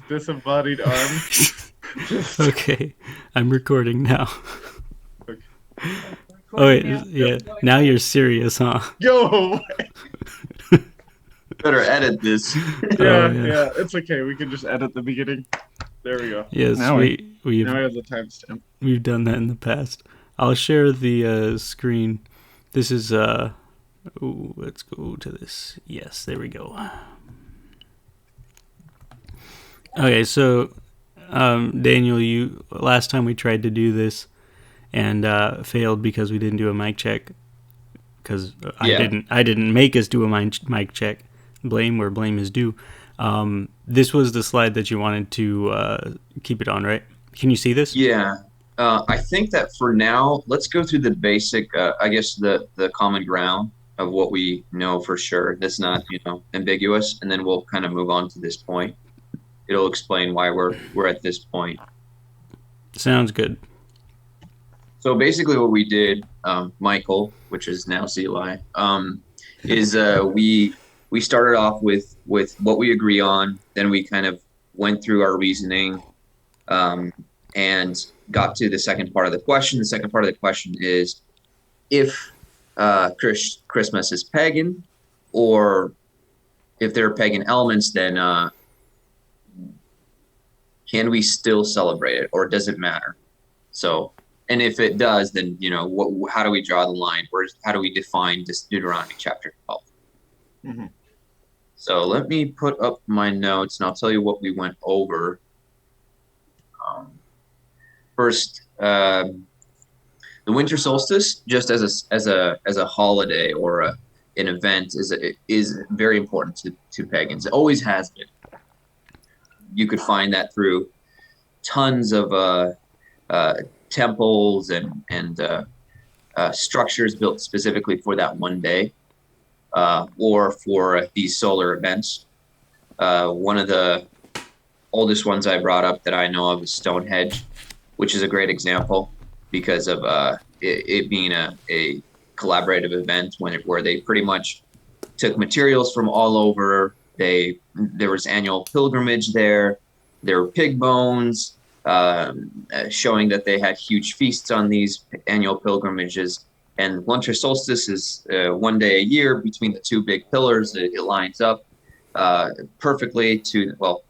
disembodied arm. Okay, I'm recording now. Okay. Oh wait, yeah. Now you're serious, huh? Go away. Better edit this. Oh Yeah, it's okay. We can just edit the beginning. There we go. Yes, now we've now we have the timestamp. we've done that in the past. I'll share the screen. This is let's go to this. Yes, there we go. Okay, so Daniel, you last time we tried to do this and failed because we didn't do a mic check. Because I didn't make us do a mic check. Blame where blame is due. This was the slide that you wanted to keep it on, right? Can you see this? Yeah. I think that for now, let's go through the basic, I guess the common ground of what we know for sure. That's not, ambiguous. And then we'll kind of move on to this point. It'll explain why we're at this point. Sounds good. So basically what we did, Michael, which is now Xeilias, is we started off with what we agree on. Then we kind of went through our reasoning and got to the second part of the question. The second part of the question is if Christmas is pagan, or if there are pagan elements, then can we still celebrate it, or does it matter? So, and if it does, then how do we draw the line? How do we define this Deuteronomy chapter 12? Mm-hmm. So let me put up my notes, and I'll tell you what we went over. First, the winter solstice, just as a holiday or an event, is very important to pagans. It always has been. You could find that through tons of temples and structures built specifically for that one day, or for these solar events. One of the oldest ones I brought up that I know of is Stonehenge, which is a great example because of it being a collaborative event where they pretty much took materials from all over. There was annual pilgrimage there. There were pig bones, showing that they had huge feasts on these annual pilgrimages. And winter solstice is one day a year between the two big pillars. It lines up perfectly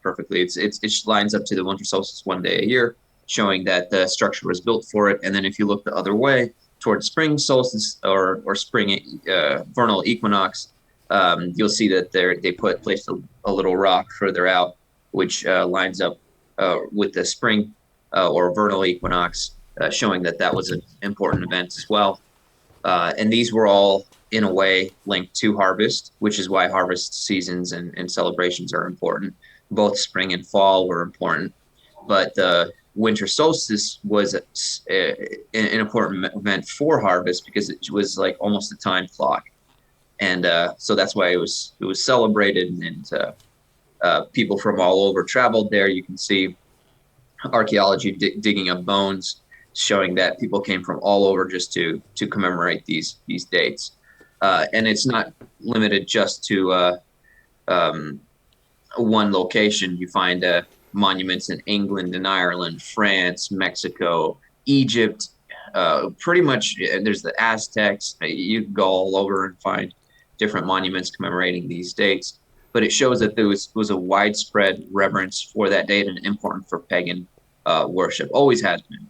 perfectly. It lines up to the winter solstice one day a year, showing that the structure was built for it. And then if you look the other way towards spring solstice or spring vernal equinox, you'll see that they placed a little rock further out, which lines up with the spring or vernal equinox, showing that was an important event as well. And these were all, in a way, linked to harvest, which is why harvest seasons and celebrations are important. Both spring and fall were important, but the winter solstice was an important event for harvest because it was like almost a time clock. And so that's why it was celebrated, and people from all over traveled there. You can see archaeology digging up bones showing that people came from all over just to commemorate these dates. And it's not limited just to one location. You find monuments in England and Ireland, France, Mexico, Egypt. Pretty much, there's the Aztecs. You can go all over and find different monuments commemorating these dates. But it shows that there was a widespread reverence for that date and important for pagan worship. Always has been.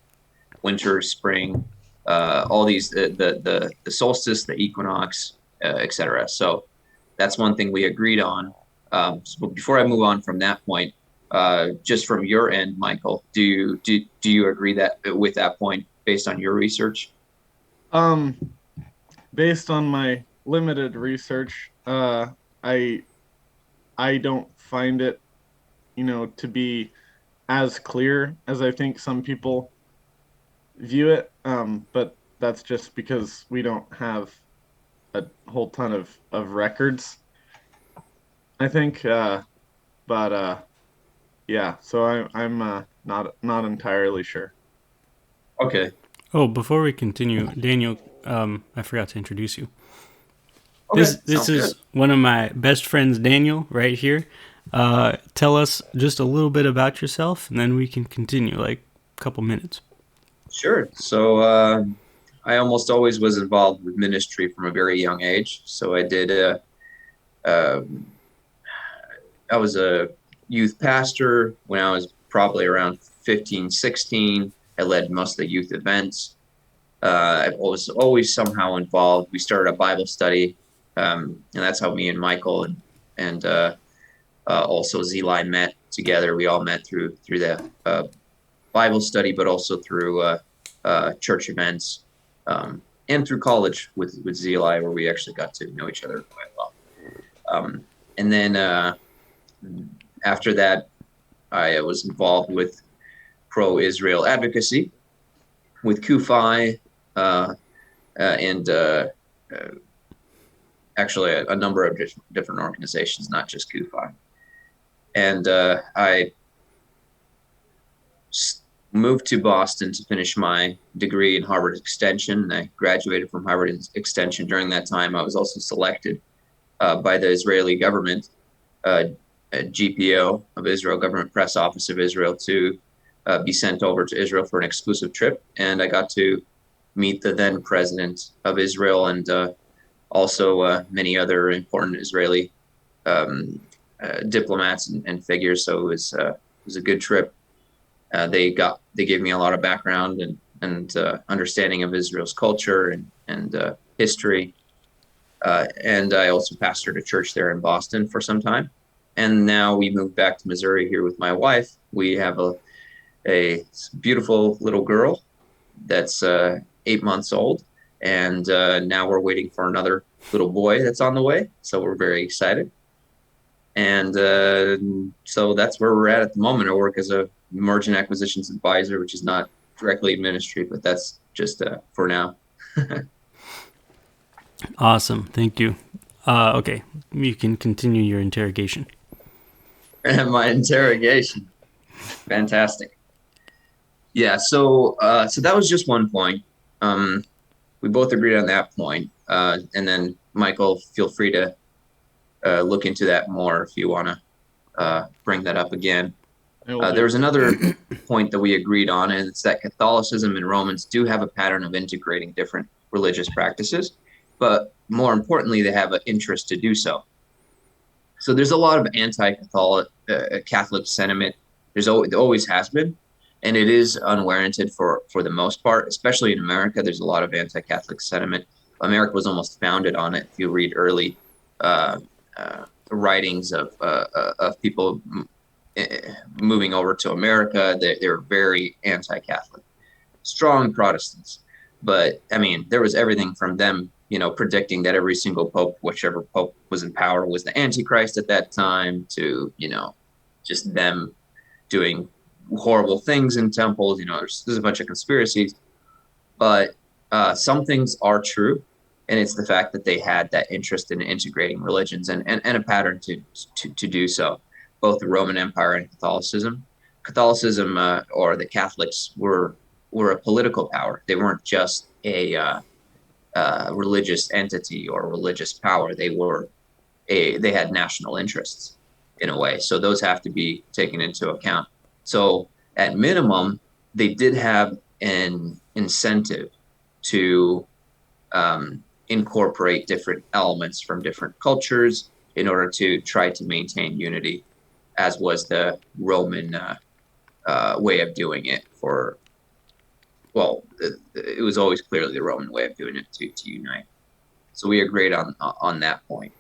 Winter, spring, all these, the solstice, the equinox, etc. So that's one thing we agreed on. So before I move on from that point, just from your end, Michael, do you agree with that point based on your research? Based on my limited research, I don't find it, to be as clear as I think some people view it. But that's just because we don't have a whole ton of records, I think. Yeah. So I'm not entirely sure. Okay. Oh, before we continue, Daniel, I forgot to introduce you. Okay, This is one of my best friends, Daniel, right here. Tell us just a little bit about yourself, and then we can continue, like a couple minutes. Sure. So I almost always was involved with ministry from a very young age. So I did. I was a youth pastor when I was probably around 15, 16. I led most of the youth events. I was always somehow involved. We started a Bible study, and that's how me and Michael and also Xeilias met together. We all met through the Bible study, but also through church events, and through college with Xeilias, where we actually got to know each other quite well. And then after that, I was involved with pro-Israel advocacy with CUFI, and actually a number of different organizations, not just CUFI. And I moved to Boston to finish my degree in Harvard Extension. I graduated from Harvard Extension. During that time, I was also selected by the Israeli government, GPO of Israel, Government Press Office of Israel, to be sent over to Israel for an exclusive trip. And I got to meet the then president of Israel and also many other important Israeli diplomats and figures. So it was a good trip. They gave me a lot of background and understanding of Israel's culture and history. And I also pastored a church there in Boston for some time. And now we moved back to Missouri here with my wife. We have a beautiful little girl that's 8 months old. And now we're waiting for another little boy that's on the way. So we're very excited. And so that's where we're at the moment. I work as a merger and acquisitions advisor, which is not directly in ministry, but that's just for now. Awesome. Thank you. Okay. You can continue your interrogation. My interrogation. Fantastic. Yeah. So that was just one point. We both agreed on that point. And then Michael, feel free to look into that more if you want to bring that up again. There was another point that we agreed on, and it's that Catholicism and Romans do have a pattern of integrating different religious practices, but more importantly, they have an interest to do so. So there's a lot of anti-Catholic Catholic sentiment. There always has been, and it is unwarranted for the most part, especially in America. There's a lot of anti-Catholic sentiment. America was almost founded on it. If you read early writings of people moving over to America, they were very anti-Catholic, strong Protestants. But I mean, there was everything from them, predicting that every single pope, whichever pope was in power, was the Antichrist at that time, to just them doing horrible things in temples. There's a bunch of conspiracies, but some things are true. And it's the fact that they had that interest in integrating religions and a pattern to do so. Both the Roman Empire and Catholicism. Catholicism, or the Catholics, were a political power. They weren't just a religious entity or religious power. They had national interests in a way. So those have to be taken into account. So at minimum, they did have an incentive to incorporate different elements from different cultures in order to try to maintain unity, as was the Roman way of doing it. It was always clearly the Roman way of doing it to unite. So we agreed on that point.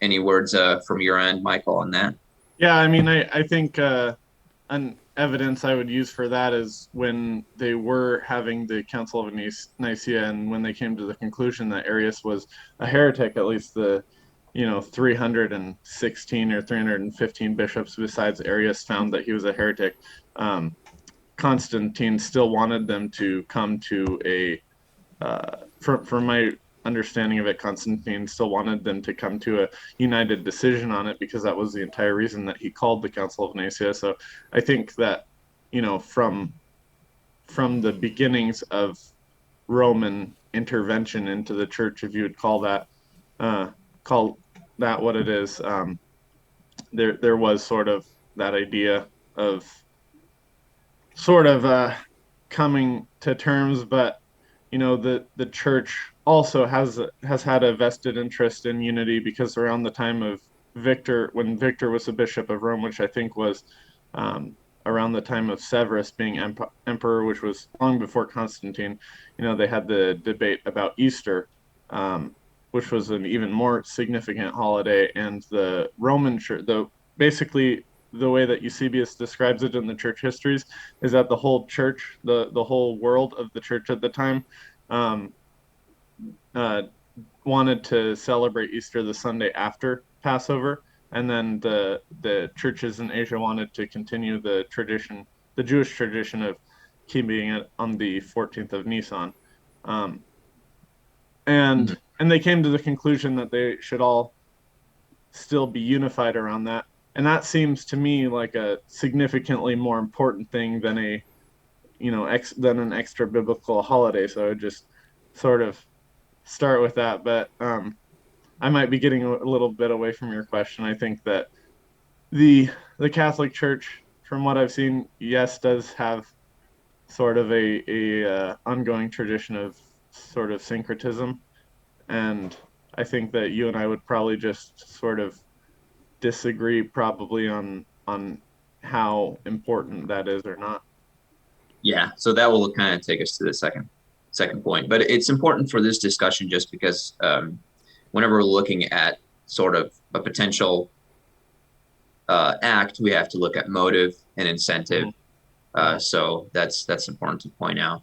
Any words from your end, Michael, on that? Yeah, I mean, I think an evidence I would use for that is when they were having the Council of Nicaea, and when they came to the conclusion that Arius was a heretic, at least the 316 or 315 bishops besides Arius found that he was a heretic. Constantine still wanted them to come to from my understanding of it, Constantine still wanted them to come to a united decision on it, because that was the entire reason that he called the Council of Nicaea. So I think that, from the beginnings of Roman intervention into the church, if you would call that what it is, there was sort of that idea of sort of coming to terms, but the church also has had a vested interest in unity, because around the time of Victor, when Victor was the Bishop of Rome, which I think was around the time of Severus being emperor, which was long before Constantine, they had the debate about Easter, which was an even more significant holiday, and the Roman church, basically the way that Eusebius describes it in the church histories is that the whole church, the whole world of the church at the time, um, uh, wanted to celebrate Easter the Sunday after Passover, and then the churches in Asia wanted to continue the tradition, the Jewish tradition of keeping it on the 14th of Nisan, um, Mhm. and they came to the conclusion that they should all still be unified around that. And that seems to me like a significantly more important thing than than an extra biblical holiday. So I would just sort of start with that. But I might be getting a little bit away from your question. I think that the Catholic Church, from what I've seen, yes, does have sort of a ongoing tradition of sort of syncretism, and I think that you and I would probably just sort of disagree probably on how important that is or not. Yeah, so that will kind of take us to the second point, but it's important for this discussion just because whenever we're looking at sort of a potential act, we have to look at motive and incentive. So that's important to point out.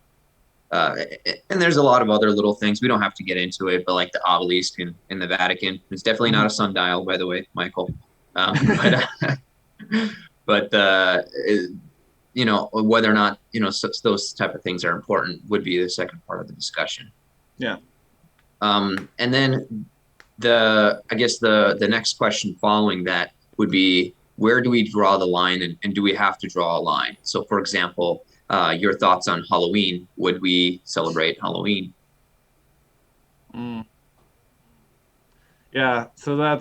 And there's a lot of other little things. We don't have to get into it, but like the obelisk in the Vatican, it's definitely not a sundial, by the way, Michael. But whether or not those type of things are important would be the second part of the discussion. Yeah. And then I guess the next question following that would be, where do we draw the line, and do we have to draw a line? So, for example, your thoughts on Halloween? Would we celebrate Halloween? Yeah, so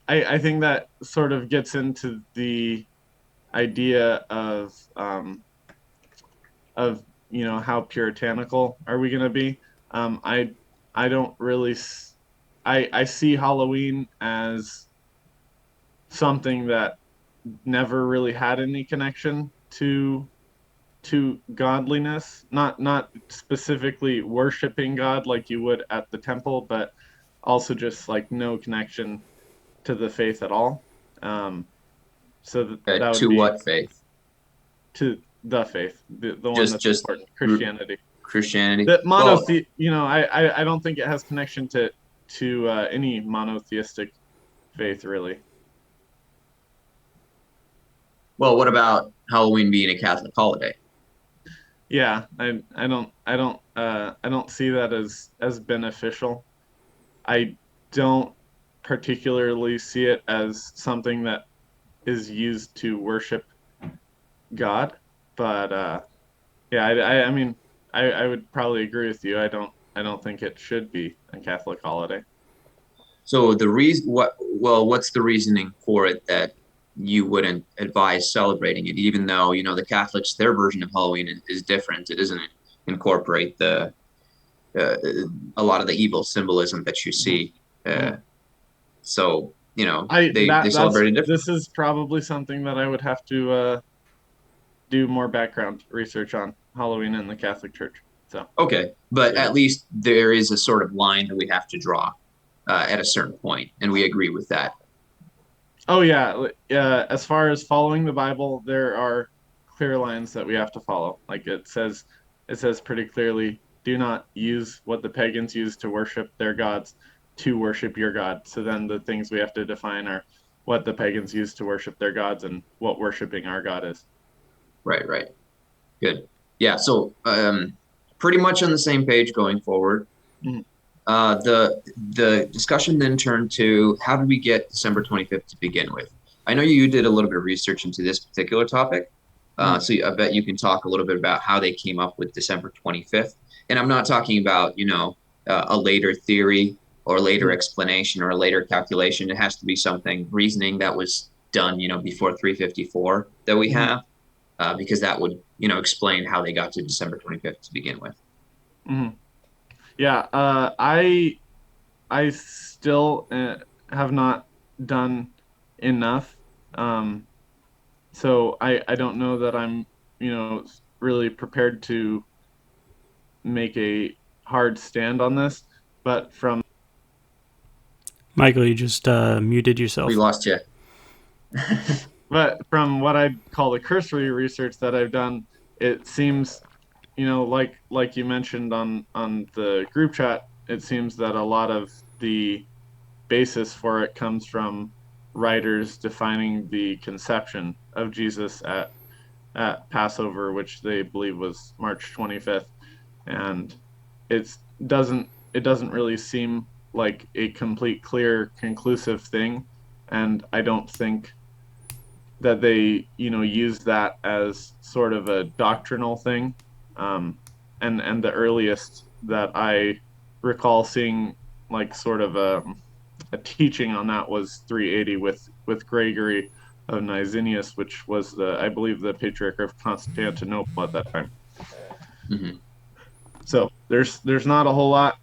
I think that sort of gets into the idea of how puritanical are we going to be. I don't really I see Halloween as something that never really had any connection to godliness, not specifically worshiping God like you would at the temple, but also just like no connection to the faith at all. So that would To be what faith? to the faith, the one Just that's important, Christianity. Christianity. The Well, I don't think it has connection to any monotheistic faith really. well, what about Halloween being a Catholic holiday? Yeah, I don't see that as beneficial. I don't particularly see it as something that is used to worship God, but yeah, I mean, I would probably agree with you. I don't think it should be a Catholic holiday. So what's the reasoning for it that you wouldn't advise celebrating it, even though, the Catholics, their version of Halloween is different. It doesn't incorporate uh, a lot of the evil symbolism that you see. So, they celebrate it different. This is probably something that I would have to do more background research on Halloween in the Catholic Church. So Okay, but at least there is a sort of line that we have to draw at a certain point, and we agree with that. oh yeah, as far as following the Bible, there are clear lines that we have to follow. Like it says pretty clearly, do not use what the pagans use to worship their gods to worship your God. So then the things we have to define are what the pagans use to worship their gods and what worshiping our God is. Right. Good. Yeah, so pretty much on the same page going forward. Mhm. The discussion then turned to, how did we get December 25th to begin with? I know you did a little bit of research into this particular topic, so I bet you can talk a little bit about how they came up with December 25th. And I'm not talking about, a later theory or later explanation or a later calculation. It has to be something reasoning that was done, before 354 that we have, because that would, explain how they got to December 25th to begin with. Mm-hmm. Yeah, I still have not done enough. So I don't know that I'm, really prepared to make a hard stand on this. But from Michael, you just muted yourself. We lost you. But from what I'd call the cursory research that I've done, it seems, like you mentioned on the group chat, it seems that a lot of the basis for it comes from writers defining the conception of Jesus at Passover, which they believe was March 25th, and it doesn't really seem like a complete, clear, conclusive thing, and I don't think that they use that as sort of a doctrinal thing, and the earliest that I recall seeing like sort of a teaching on that was 380 with Gregory of Nazianzus, which was I believe the Patriarch of Constantinople at that time. Mm-hmm. So there's not a whole lot,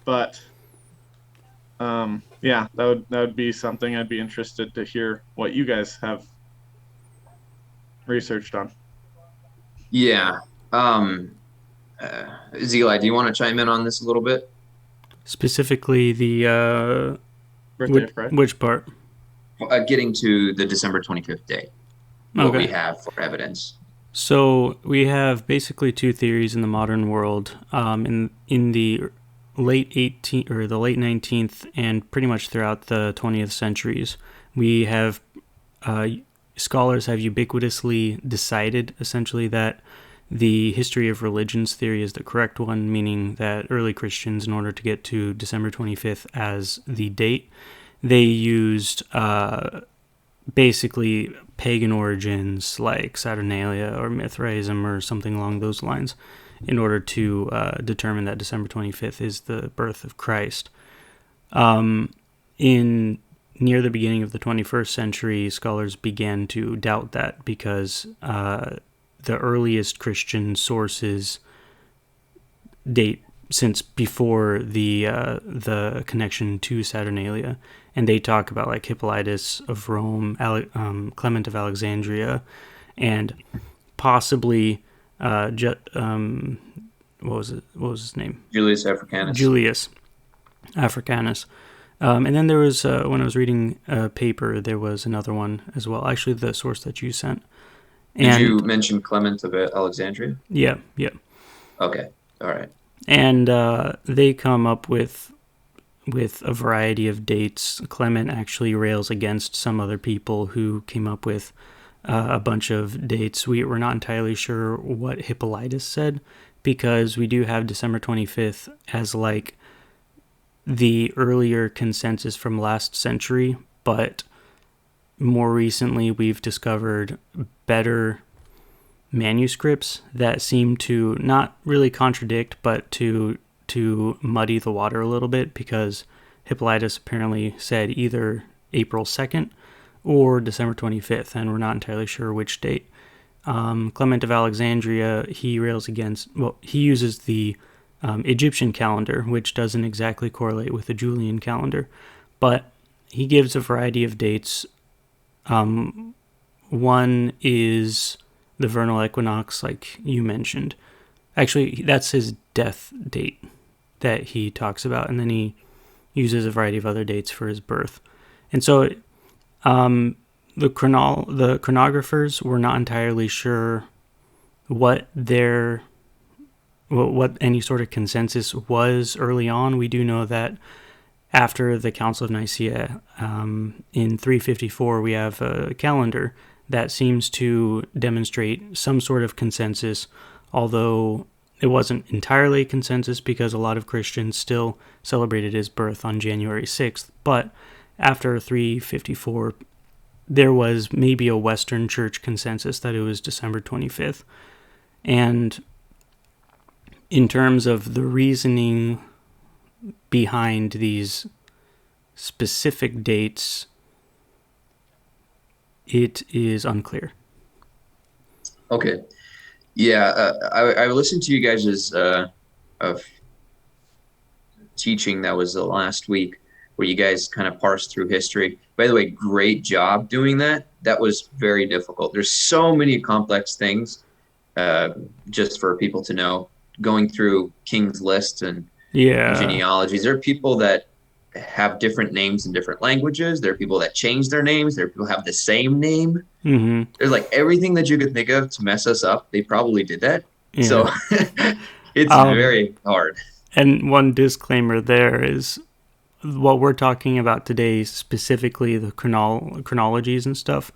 but yeah, that would be something I'd be interested to hear what you guys have researched on. Yeah. Xeilias, do you want to chime in on this a little bit? Specifically, the Birthday of Christ. Which part? Getting to the December 25th day. What we have for evidence. So we have basically two theories in the modern world. In the late 18th or the late 19th and pretty much throughout the 20th centuries, we have scholars have ubiquitously decided essentially that the history of religions theory is the correct one, meaning that early Christians, in order to get to December 25th as the date, they used basically pagan origins like Saturnalia or Mithraism or something along those lines in order to determine that December 25th is the birth of Christ. In near the beginning of the 21st century, scholars began to doubt that because the earliest Christian sources date since before the connection to Saturnalia, and they talk about like Hippolytus of Rome, Clement of Alexandria, and possibly what was his name? Julius Africanus. Julius Africanus. And then there was, when I was reading a paper, there was another one as well. Actually, the source that you sent. Did you mention Clement of Alexandria? Yeah. Okay, all right. And they come up with a variety of dates. Clement actually rails against some other people who came up with a bunch of dates. We're not entirely sure what Hippolytus said, because we do have December 25th as like the earlier consensus from last century, but more recently we've discovered better manuscripts that seem to not really contradict, but to muddy the water a little bit, because Hippolytus apparently said either April 2nd or December 25th, and we're not entirely sure which date. Clement of Alexandria, he uses the Egyptian calendar, which doesn't exactly correlate with the Julian calendar, but he gives a variety of dates. One is the vernal equinox, like you mentioned. Actually, that's his death date that he talks about, and then he uses a variety of other dates for his birth. And so the chronographers were not entirely sure what any sort of consensus was early on. We do know that after the Council of Nicaea in 354, we have a calendar that seems to demonstrate some sort of consensus, although it wasn't entirely consensus because a lot of Christians still celebrated his birth on January 6th. But after 354, there was maybe a Western Church consensus that it was December 25th. And in terms of the reasoning behind these specific dates, it is unclear. Okay. Yeah, I listened to you guys' of teaching that was the last week where you guys kind of parsed through history. By the way, great job doing that. That was very difficult. There's so many complex things, just for people to know, going through King's List and genealogies. There are people that have different names in different languages. There are people that change their names. There are people who have the same name. Mm-hmm. There's like everything that you could think of to mess us up. They probably did that. Yeah. So it's very hard. And one disclaimer there is what we're talking about today, specifically the chronologies and stuff,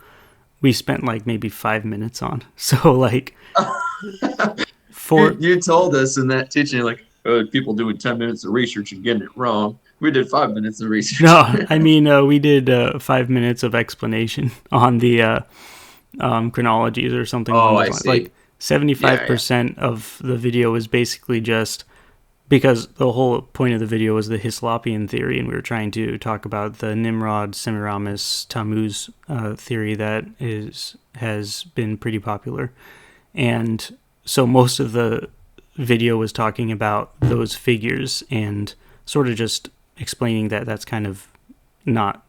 we spent like maybe 5 minutes on. So like you told us in that teaching, like, oh, people doing 10 minutes of research and getting it wrong. We did 5 minutes of research. No, I mean, we did 5 minutes of explanation on the chronologies or something. Oh, I see. Like 75% of the video was basically just because the whole point of the video was the Hislopian theory, and we were trying to talk about the Nimrod, Semiramis, Tammuz theory that has been pretty popular. And so most of the video was talking about those figures and sort of just explaining that that's kind of not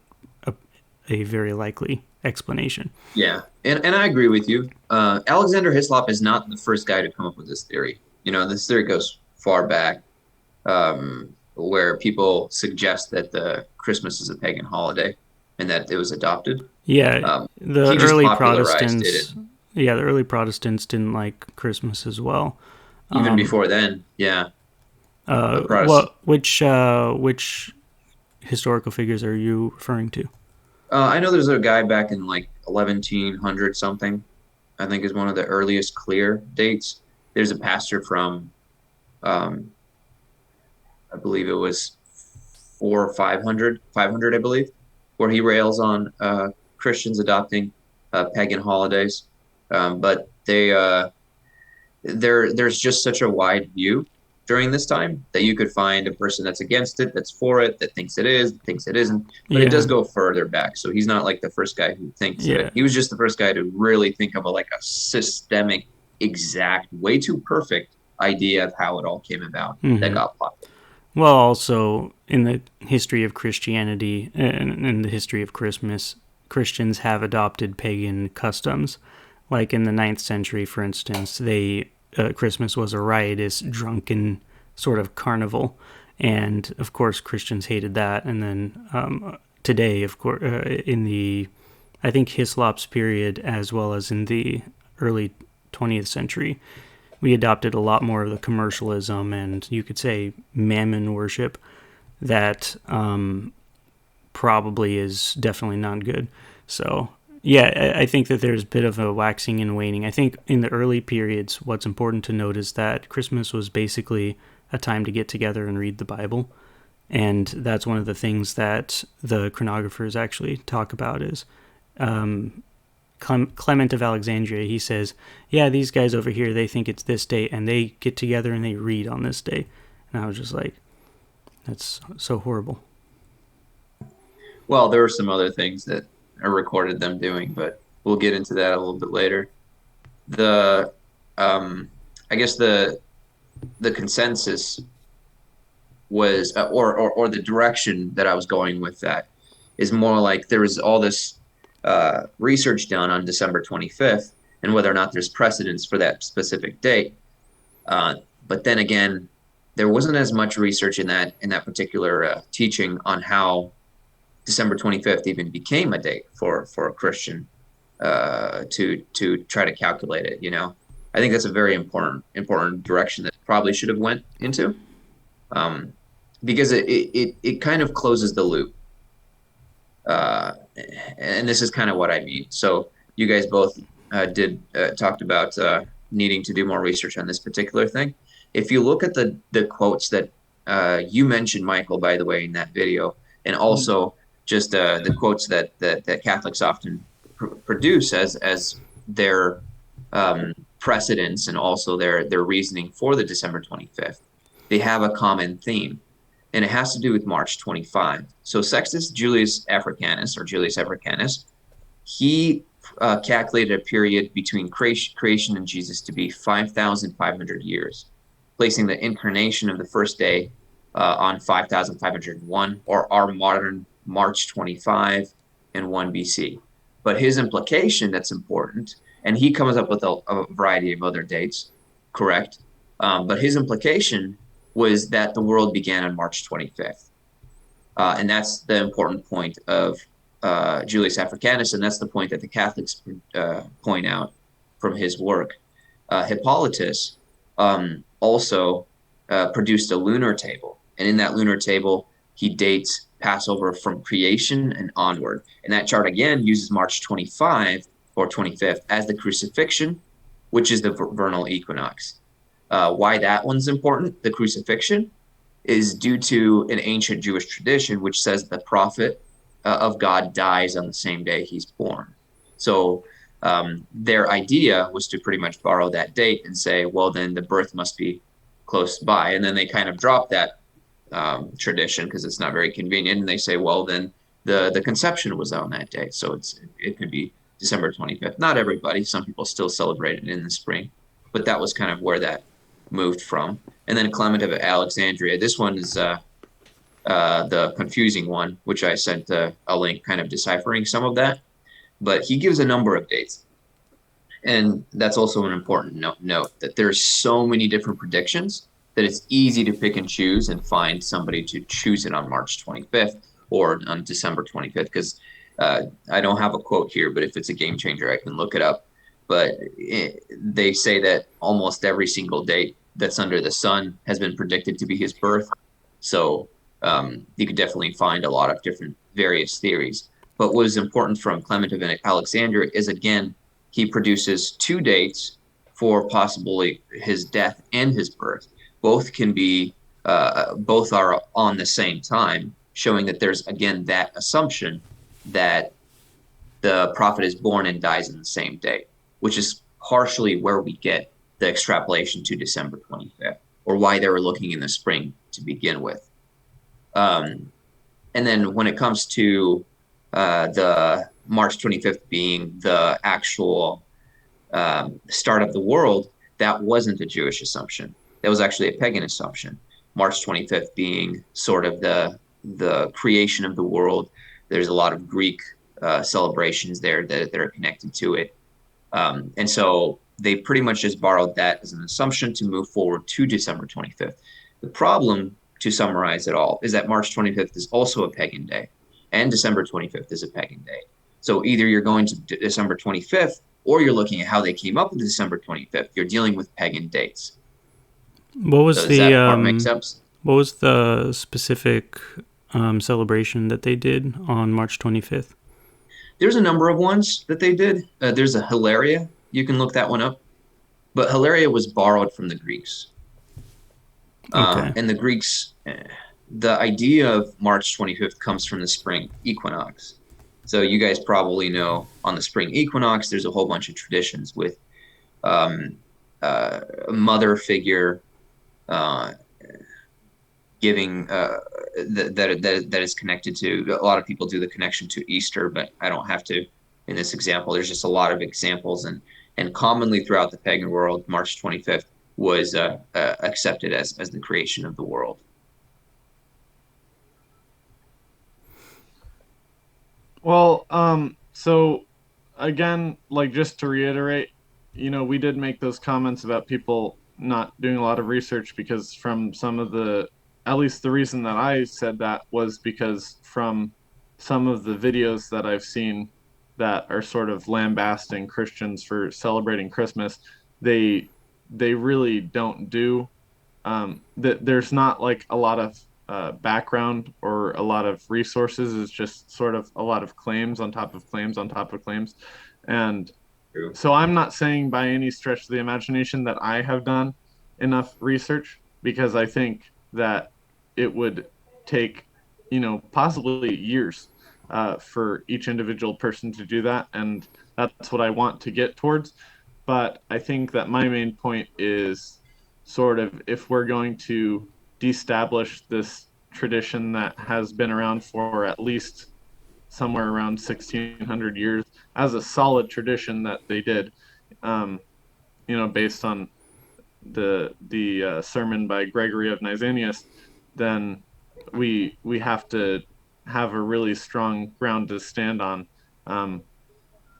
a very likely explanation. Yeah, and I agree with you. Alexander Hislop is not the first guy to come up with this theory. You know, this theory goes far back, where people suggest that the Christmas is a pagan holiday and that it was adopted. Yeah, the early Protestants. Yeah, the early Protestants didn't like Christmas as well. Even before then, yeah. Which historical figures are you referring to? I know there's a guy back in like 1100 something, I think is one of the earliest clear dates. There's a pastor from, I believe it was 400 or 500, I believe, where he rails on Christians adopting pagan holidays. But there's just such a wide view during this time that you could find a person that's against it, that's for it, that thinks it is, thinks it isn't. But it does go further back. So he's not like the first guy who thinks it. He was just the first guy to really think of a systemic, exact, way too perfect idea of how it all came about that got popular. Well, also in the history of Christianity and in the history of Christmas, Christians have adopted pagan customs. Like in the 9th century, for instance, Christmas was a riotous, drunken sort of carnival. And, of course, Christians hated that. And then today, of course, in the, I think, Hislop's period, as well as in the early 20th century, we adopted a lot more of the commercialism and, you could say, mammon worship that probably is definitely not good. So, yeah, I think that there's a bit of a waxing and waning. I think in the early periods, what's important to note is that Christmas was basically a time to get together and read the Bible. And that's one of the things that the chronographers actually talk about is Clement of Alexandria. He says, yeah, these guys over here, they think it's this day, and they get together and they read on this day. And I was just like, that's so horrible. Well, there were some other things that are recorded them doing, but we'll get into that a little bit later. I guess the consensus was, or the direction that I was going with that is more like there was all this research done on December 25th and whether or not there's precedence for that specific date. But then again, there wasn't as much research in that particular teaching on how December 25th even became a date for a Christian to try to calculate it. You know, I think that's a very important direction that probably should have went into, because it kind of closes the loop. And this is kind of what I mean. So you guys both talked about needing to do more research on this particular thing. If you look at the quotes that you mentioned, Michael, by the way, in that video, and also just the quotes that Catholics often produce as their precedents and also their reasoning for the December 25th, they have a common theme. and it has to do with March 25. So Sextus Julius Africanus, or Julius Africanus, he calculated a period between creation and Jesus to be 5,500 years, placing the incarnation of the first day on 5,501, or our modern March 25 and 1 BC. But his implication that's important, and he comes up with a variety of other dates, correct? But his implication was that the world began on March 25th. And that's the important point of Julius Africanus, and that's the point that the Catholics point out from his work. Hippolytus also produced a lunar table, and in that lunar table, he dates Passover from creation and onward. And that chart again uses March 25 or 25th as the crucifixion, which is the vernal equinox. Why that one's important, the crucifixion, is due to an ancient Jewish tradition which says the prophet of God dies on the same day he's born. So their idea was to pretty much borrow that date and say, well, then the birth must be close by. And then they kind of drop that tradition because it's not very convenient. And they say, well, then the conception was on that day. So it could be December 25th. Not everybody. Some people still celebrate it in the spring. But that was kind of where that moved from. And then Clement of Alexandria. This one is the confusing one, which I sent a link kind of deciphering some of that. But he gives a number of dates. And that's also an important note that there's so many different predictions that it's easy to pick and choose and find somebody to choose it on March 25th or on December 25th. Because I don't have a quote here, but if it's a game changer, I can look it up. But they say that almost every single date that's under the sun has been predicted to be his birth. So you could definitely find a lot of different various theories. But what is important from Clement of Alexandria is, again, he produces two dates for possibly his death and his birth. Both can be, both are on the same time, showing that there's, again, that assumption that the prophet is born and dies in the same day, which is partially where we get the extrapolation to December 25th, or why they were looking in the spring to begin with. And then when it comes to the March 25th being the actual start of the world, that wasn't a Jewish assumption. That was actually a pagan assumption. March 25th being sort of the creation of the world. There's a lot of Greek celebrations there that are connected to it. And so they pretty much just borrowed that as an assumption to move forward to December 25th. The problem, to summarize it all, is that March 25th is also a pagan day, and December 25th is a pagan day. So either you're going to December 25th, or you're looking at how they came up with December 25th. You're dealing with pagan dates. What was so does that part make sense? What was the specific celebration that they did on March 25th? There's a number of ones that they did. There's a Hilaria. You can look that one up. But Hilaria was borrowed from the Greeks. Okay. And the Greeks, the idea of March 25th comes from the spring equinox. So you guys probably know on the spring equinox, there's a whole bunch of traditions with a mother figure giving that is connected to, a lot of people do the connection to Easter, but I don't have to in this example. There's just a lot of examples, and commonly throughout the pagan world, March 25th was accepted as the creation of the world. Well, so again, like, just to reiterate, we did make those comments about people not doing a lot of research, because from some of the, at least the reason that I said that was because from some of the videos that I've seen that are sort of lambasting Christians for celebrating Christmas, they really don't do there's not like a lot of background or a lot of resources. It's just sort of a lot of claims on top of claims on top of claims. And True. so I'm not saying by any stretch of the imagination that I have done enough research, because I think that it would take, possibly years for each individual person to do that. And that's what I want to get towards. But I think that my main point is sort of, if we're going to deestablish this tradition that has been around for at least somewhere around 1600 years as a solid tradition that they did, based on the sermon by Gregory of Nysanias, then we have to have a really strong ground to stand on. And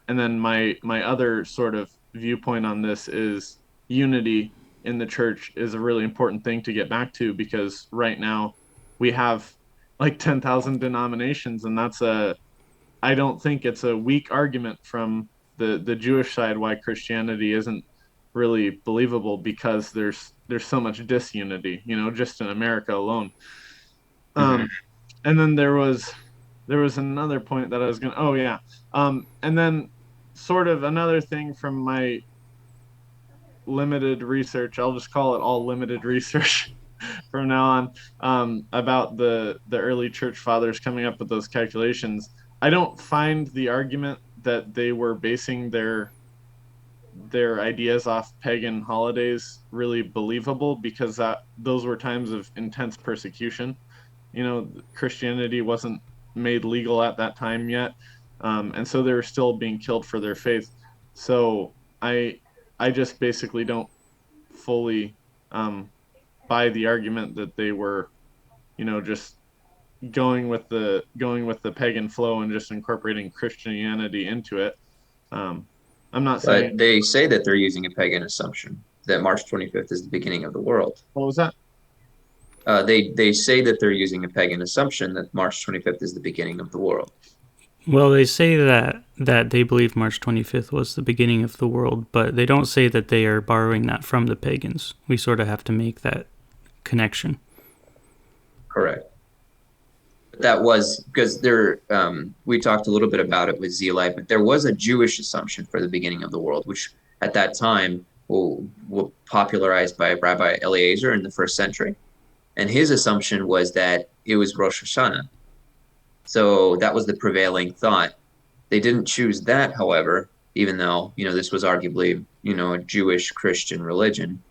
then my other sort of viewpoint on this is unity in the church is a really important thing to get back to, because right now we have like 10,000 denominations, and I don't think it's a weak argument from the Jewish side why Christianity isn't really believable, because there's so much disunity, just in America alone. Mm-hmm. And then there was another point that I was gonna. Oh yeah. And then sort of another thing from my limited research. I'll just call it all limited research from now on, about the early church fathers coming up with those calculations. I don't find the argument that they were basing their ideas off pagan holidays really believable, because those were times of intense persecution. Christianity wasn't made legal at that time yet, and so they were still being killed for their faith. So I just basically don't fully buy the argument that they were, just going with the pagan flow and just incorporating Christianity into it. I'm not saying. But they say that they're using a pagan assumption that March 25th is the beginning of the world. What was that? They say that they're using a pagan assumption that March 25th is the beginning of the world. Well, they say that they believe March 25th was the beginning of the world, but they don't say that they are borrowing that from the pagans. We sort of have to make that connection. Correct. That was because we talked a little bit about it with Xeilias, but there was a Jewish assumption for the beginning of the world, which at that time were popularized by Rabbi Eliezer in the 1st century. And his assumption was that it was Rosh Hashanah. So that was the prevailing thought. They didn't choose that, however, even though, this was arguably, a Jewish Christian religion.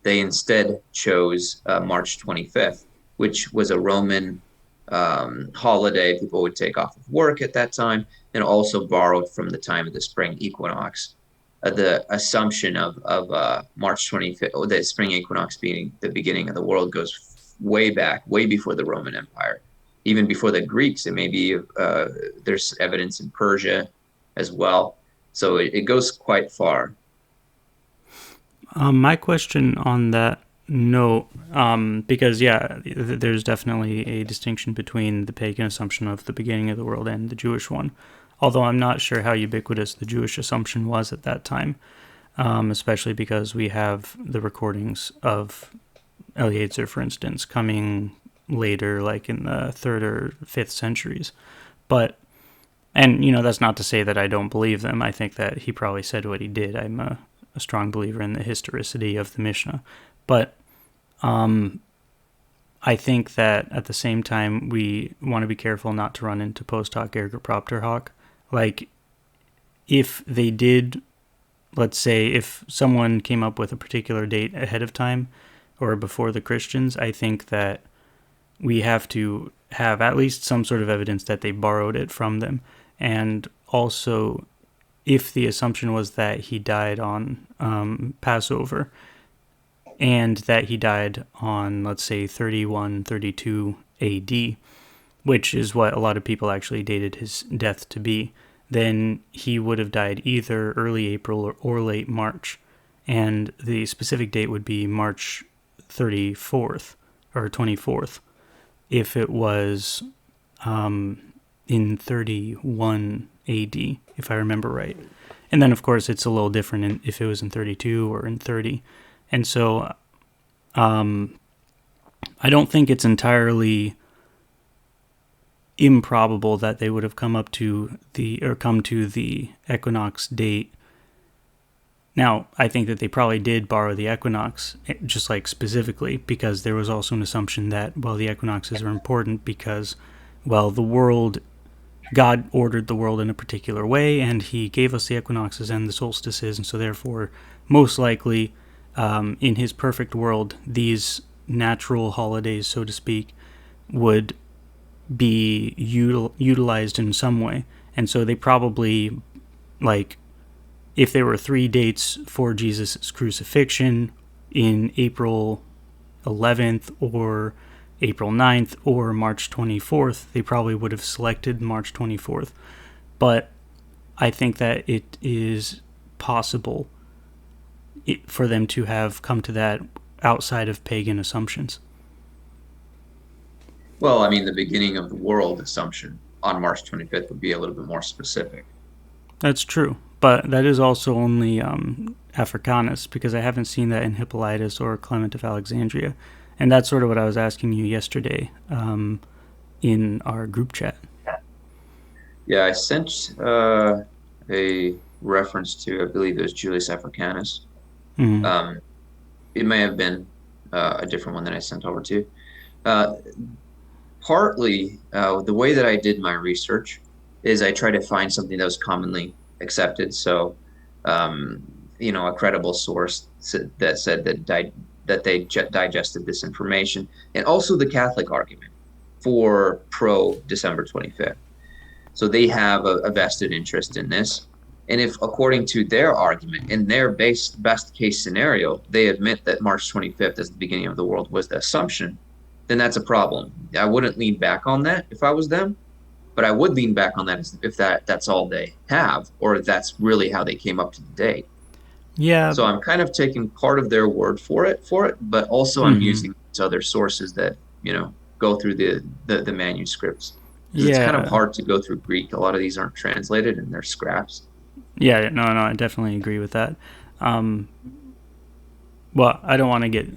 They instead chose March 25th, which was a Roman holiday. People would take off of work at that time, and also borrowed from the time of the spring equinox. The assumption of March 25th, the spring equinox being the beginning of the world, goes way back, way before the Roman Empire, even before the Greeks. It may be there's evidence in Persia as well, so it goes quite far. My question on that note, because there's definitely a distinction between the pagan assumption of the beginning of the world and the Jewish one, although I'm not sure how ubiquitous the Jewish assumption was at that time, especially because we have the recordings of Eliezer, for instance, coming later, like in the 3rd or 5th centuries. But, and that's not to say that I don't believe them. I think that he probably said what he did. I'm a strong believer in the historicity of the Mishnah. But I think that at the same time, we want to be careful not to run into post hoc erga propter hoc. Like, if they did, let's say, if someone came up with a particular date ahead of time or before the Christians, I think that we have to have at least some sort of evidence that they borrowed it from them. And also, if the assumption was that he died on Passover, and that he died on, let's say, 31, 32 AD, which is what a lot of people actually dated his death to be, then he would have died either early April or late March. And the specific date would be March 34th or 24th, if it was in 31 AD, if I remember right. And then, of course, it's a little different if it was in 32 or in 30. And so I don't think it's entirely improbable that they would have come to the equinox date. Now, I think that they probably did borrow the equinox, just like specifically, because there was also an assumption that, well, the equinoxes are important because, well, God ordered the world in a particular way, and he gave us the equinoxes and the solstices, and so therefore, most likely, in his perfect world, these natural holidays, so to speak, would be utilized in some way. And so they probably, like, if there were 3 dates for Jesus' crucifixion in April 11th or April 9th or March 24th, they probably would have selected March 24th. But I think that it is possible for them to have come to that outside of pagan assumptions. Well, I mean, the beginning of the world assumption on March 25th would be a little bit more specific. That's true, but that is also only Africanus, because I haven't seen that in Hippolytus or Clement of Alexandria. And that's sort of what I was asking you yesterday in our group chat. Yeah, I sent a reference to, I believe it was Julius Africanus. Mm-hmm. It may have been a different one that I sent over to. Partly, the way that I did my research is I tried to find something that was commonly accepted. So, a credible source that said that they digested this information, and also the Catholic argument for pro December 25th. So they have a vested interest in this. And if, according to their argument, in their best case scenario, they admit that March 25th as the beginning of the world was the assumption, then that's a problem. I wouldn't lean back on that if I was them, but I would lean back on that if that's all they have, or if that's really how they came up to the date. Yeah. So I'm kind of taking part of their word for it, but also I'm using these other sources that, go through the manuscripts. Yeah. It's kind of hard to go through Greek. A lot of these aren't translated and they're scraps. Yeah, no, I definitely agree with that. Well, I don't want to get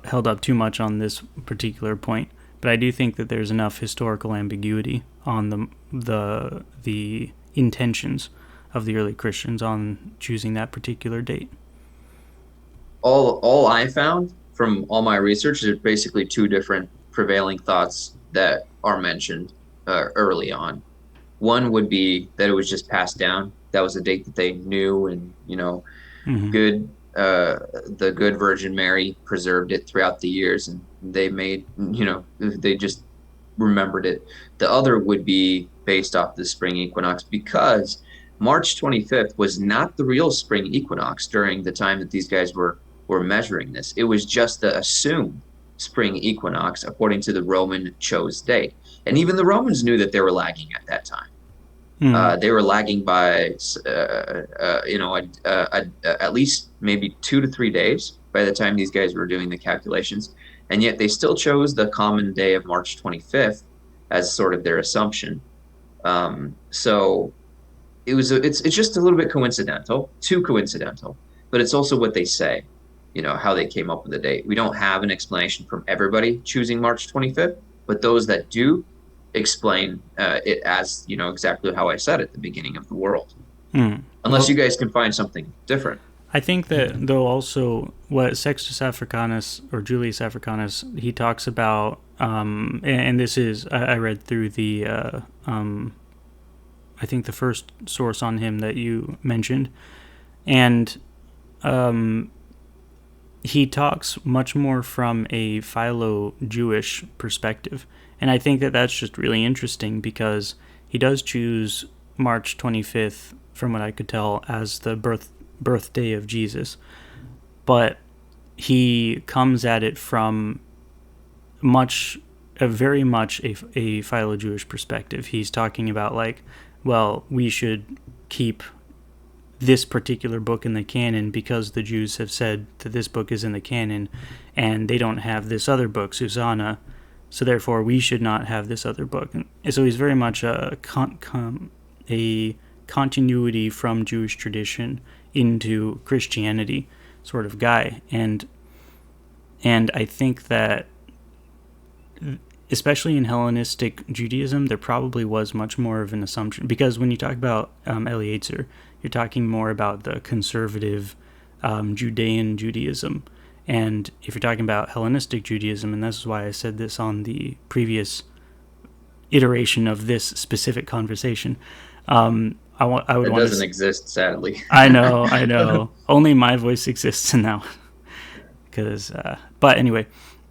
held up too much on this particular point, but I do think that there's enough historical ambiguity on the intentions of the early Christians on choosing that particular date. All I found from all my research is basically 2 different prevailing thoughts that are mentioned early on. One would be that it was just passed down. That was a date that they knew, and the good Virgin Mary preserved it throughout the years, and they made they just remembered it. The other would be based off the spring equinox, because March 25th was not the real spring equinox during the time that these guys were measuring this. It was just the assumed spring equinox according to the Roman chose date. And even the Romans knew that they were lagging at that time. They were lagging by, at least maybe 2 to 3 days by the time these guys were doing the calculations. And yet they still chose the common day of March 25th as sort of their assumption. So it's just a little bit coincidental, too coincidental, but it's also what they say, how they came up with the date. We don't have an explanation from everybody choosing March 25th, but those that do explain it as, exactly how I said at the beginning of the world. Unless you guys can find something different. I think that, though, also what Sextus Africanus or Julius Africanus, he talks about, and this is, I read through the, I think the first source on him that you mentioned, and he talks much more from a philo-Jewish perspective. And I think that that's just really interesting, because he does choose March 25th, from what I could tell, as the birthday of Jesus. But he comes at it from very much a philo-Jewish perspective. He's talking about, like, well, we should keep this particular book in the canon because the Jews have said that this book is in the canon, and they don't have this other book, Susanna, so therefore we should not have this other book. And so he's very much a continuity from Jewish tradition into Christianity sort of guy. And I think that especially in Hellenistic Judaism, there probably was much more of an assumption, because when you talk about Eliezer, you're talking more about the conservative Judean Judaism. And if you're talking about Hellenistic Judaism, and this is why I said this on the previous iteration of this specific conversation, it doesn't exist, sadly. I know. Only my voice exists now. But anyway,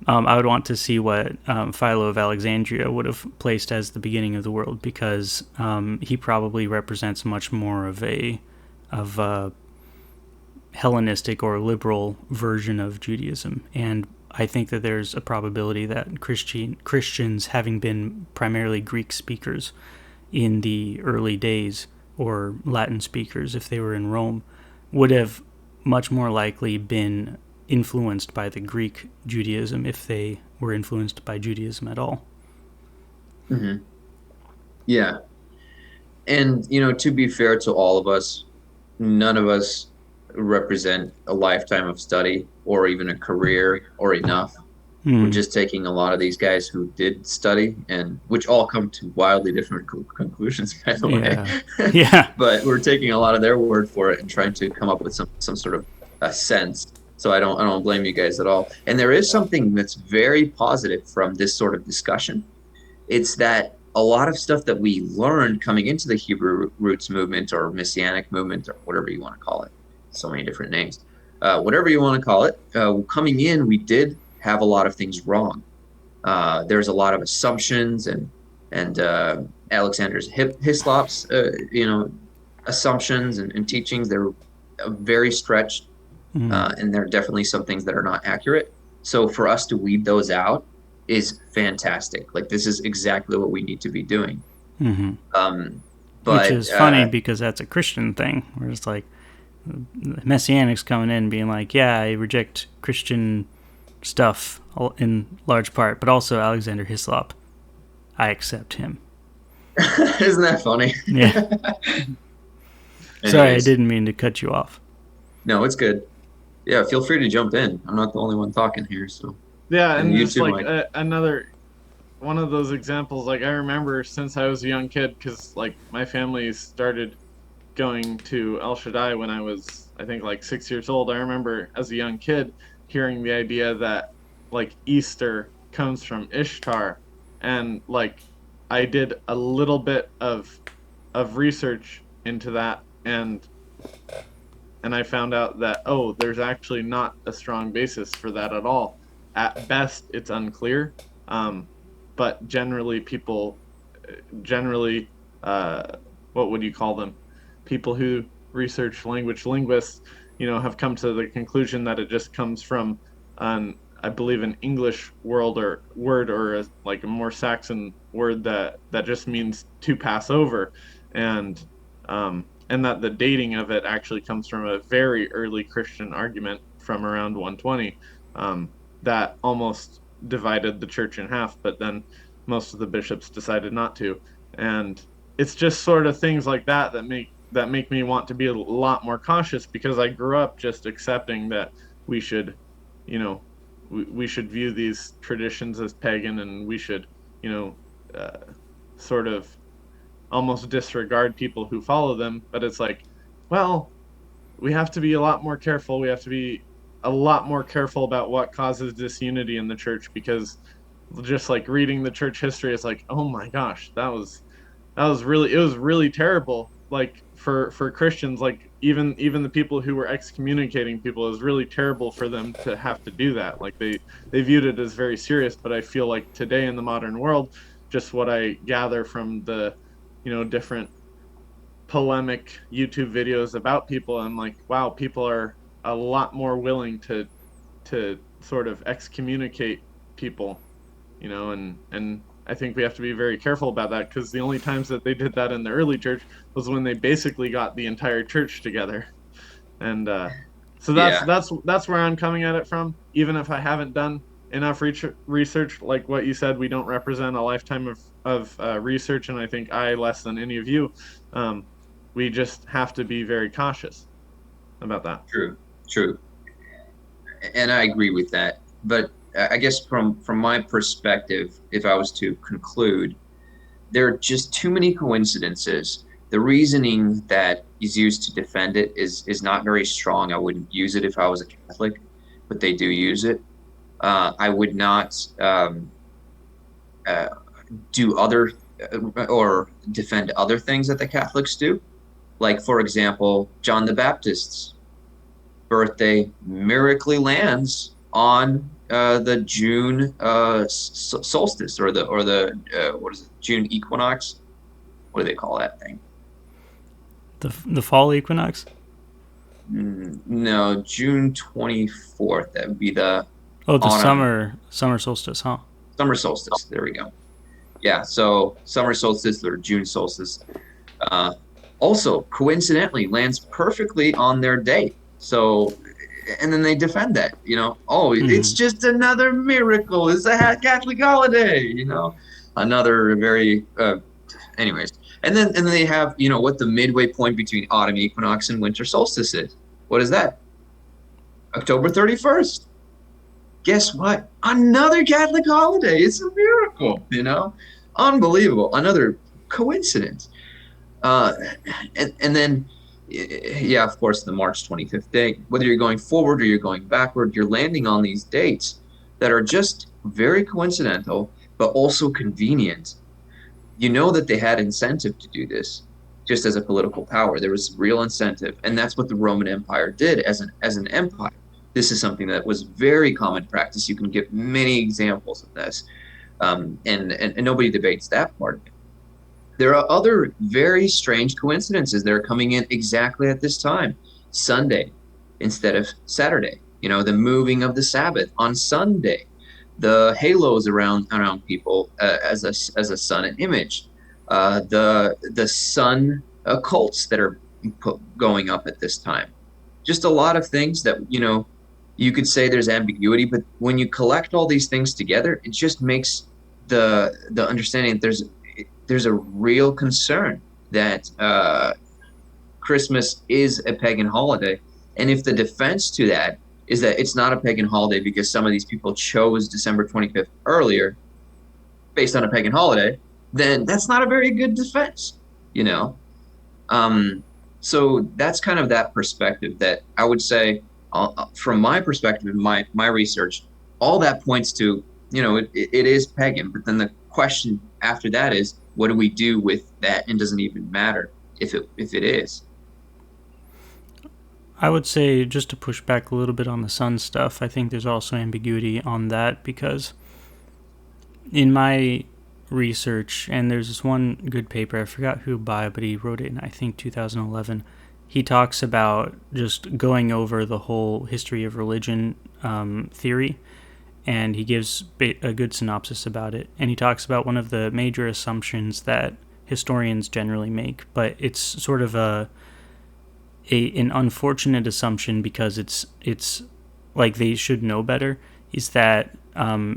I would want to see what Philo of Alexandria would have placed as the beginning of the world, because he probably represents much more of a Hellenistic or liberal version of Judaism. And I think that there's a probability that Christians, having been primarily Greek speakers in the early days, or Latin speakers if they were in Rome, would have much more likely been influenced by the Greek Judaism if they were influenced by Judaism at all. Mm-hmm. Yeah. And, to be fair to all of us, none of us represent a lifetime of study or even a career or enough. We're just taking a lot of these guys who did study, and which all come to wildly different conclusions, by the way. Yeah. But we're taking a lot of their word for it and trying to come up with some sort of a sense. So I don't blame you guys at all. And there is something that's very positive from this sort of discussion. It's that a lot of stuff that we learned coming into the Hebrew roots movement or Messianic movement or whatever you want to call it, so many different names, whatever you want to call it, coming in, we did have a lot of things wrong. There's a lot of assumptions and Alexander's Hislop's assumptions and teachings. They're very stretched, and there are definitely some things that are not accurate. So for us to weed those out is fantastic. Like, this is exactly what we need to be doing. But, which is funny because that's a Christian thing, where it's like Messianics coming in being like, yeah, I reject Christian stuff in large part, but also Alexander Hislop, I accept him. Isn't that funny? Yeah. Sorry, I didn't mean to cut you off. No, it's good. Yeah, feel free to jump in. I'm not the only one talking here, so. Yeah, and it's like another one of those examples. Like, I remember since I was a young kid, because like my family started going to El Shaddai when I was, I think, like 6 years old. I remember as a young kid hearing the idea that like Easter comes from Ishtar, and like I did a little bit of research into that, and I found out that there's actually not a strong basis for that at all. At best, it's unclear, but generally people, what would you call them? People who research linguists, have come to the conclusion that it just comes from I believe an English word or like a more Saxon word that just means to pass over, and that the dating of it actually comes from a very early Christian argument from around 120 that almost divided the church in half, but then most of the bishops decided not to. And it's just sort of things like that make me want to be a lot more cautious, because I grew up just accepting that we should, we should view these traditions as pagan, and we should, sort of almost disregard people who follow them. But it's like, well, we have to be a lot more careful. We have to be a lot more careful about what causes disunity in the church, because just like reading the church history, it's like, oh my gosh, it was really terrible. Like for Christians, like even the people who were excommunicating people, it was really terrible for them to have to do that. Like they viewed it as very serious. But I feel like today in the modern world, just what I gather from the different polemic YouTube videos about people, I'm like, wow, people are a lot more willing to sort of excommunicate people, and I think we have to be very careful about that, because the only times that they did that in the early church was when they basically got the entire church together. And so that's where I'm coming at it from. Even if I haven't done enough research, like what you said, we don't represent a lifetime of research, and I think less than any of you. We just have to be very cautious about that. True. And I agree with that. But I guess from my perspective, if I was to conclude, there are just too many coincidences. The reasoning that is used to defend it is not very strong. I wouldn't use it if I was a Catholic, but they do use it. I would not do other or defend other things that the Catholics do. Like, for example, John the Baptist's birthday miraculously lands on the June solstice, or the what is it, June equinox? What do they call that thing? The fall equinox? No, June 24th. That would be the summer solstice, huh? Summer solstice. There we go. Yeah, so summer solstice or June solstice also coincidentally lands perfectly on their date. So, and then they defend that, it's just another miracle. It's a Catholic holiday, another very, anyways. And then they have, what the midway point between autumn equinox and winter solstice is. What is that? October 31st. Guess what? Another Catholic holiday. It's a miracle, unbelievable. Another coincidence. And then, yeah, of course, the March 25th day. Whether you're going forward or you're going backward, you're landing on these dates that are just very coincidental, but also convenient. You know that they had incentive to do this, just as a political power. There was real incentive, and that's what the Roman Empire did as an empire. This is something that was very common practice. You can give many examples of this, and nobody debates that part of it. There are other very strange coincidences that are coming in exactly at this time. Sunday instead of Saturday. The moving of the Sabbath on Sunday. The halos around people as a sun image. The sun cults that are going up at this time. Just a lot of things that, you could say there's ambiguity, but when you collect all these things together, it just makes the understanding that there's a real concern that Christmas is a pagan holiday. And if the defense to that is that it's not a pagan holiday because some of these people chose December 25th earlier based on a pagan holiday, then that's not a very good defense, So that's kind of that perspective that I would say, from my perspective, my research, all that points to, it is pagan. But then the question after that is, what do we do with that? And doesn't even matter if it is. I would say, just to push back a little bit on the sun stuff, I think there's also ambiguity on that, because in my research, and there's this one good paper, I forgot who by, but he wrote it in, I think, 2011. He talks about just going over the whole history of religion theory, and he gives a good synopsis about it. And he talks about one of the major assumptions that historians generally make, but it's sort of an unfortunate assumption, because it's like they should know better, is that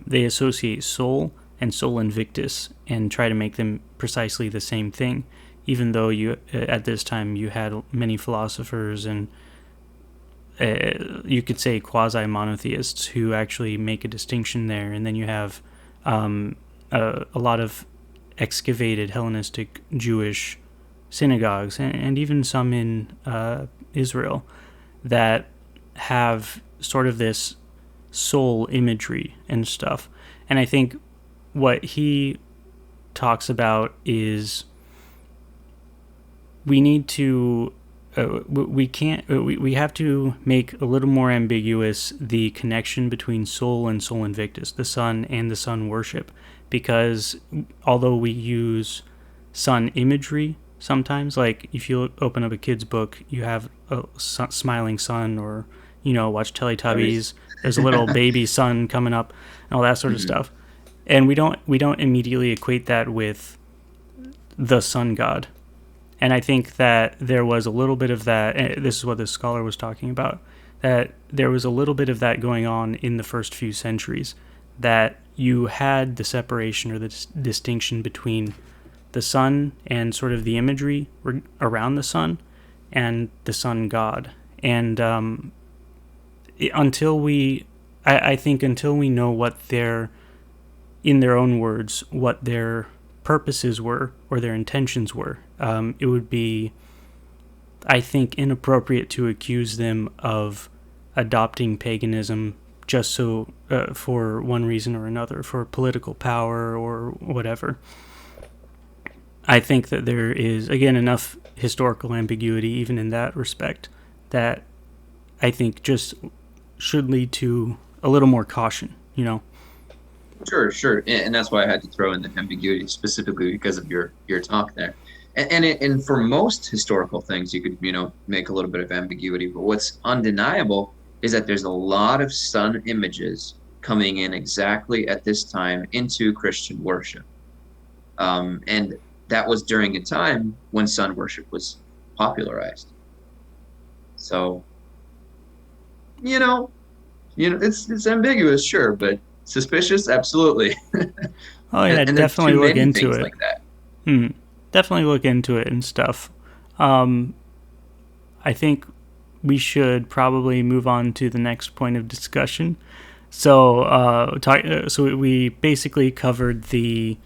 they associate Sol and Sol Invictus and try to make them precisely the same thing, even though at this time you had many philosophers and you could say quasi-monotheists who actually make a distinction there. And then you have a lot of excavated Hellenistic Jewish synagogues, and even some in Israel, that have sort of this soul imagery and stuff. And I think what he talks about is we need to we have to make a little more ambiguous the connection between Sol and Sol Invictus, the sun and the sun worship, because although we use sun imagery sometimes, like if you open up a kid's book, you have a smiling sun, or watch Teletubbies, there's a little baby sun coming up and all that sort of stuff, and we don't immediately equate that with the sun god. And I think that there was a little bit of that, and this is what this scholar was talking about, that there was a little bit of that going on in the first few centuries, that you had the separation or the distinction between the sun and sort of the imagery around the sun and the sun god. And until we know what their, in their own words, what their purposes were or their intentions were, it would be, I think, inappropriate to accuse them of adopting paganism just so for one reason or another, for political power or whatever. I think that there is, again, enough historical ambiguity even in that respect that I think just should lead to a little more caution, you know? Sure, and that's why I had to throw in the ambiguity specifically because of your talk there. And for most historical things, you could make a little bit of ambiguity, but what's undeniable is that there's a lot of sun images coming in exactly at this time into Christian worship, and that was during a time when sun worship was popularized. So, it's ambiguous, sure, but suspicious, absolutely. Oh yeah, and definitely look into it. Like that. Definitely look into it and stuff. I think we should probably move on to the next point of discussion. So, so we basically covered the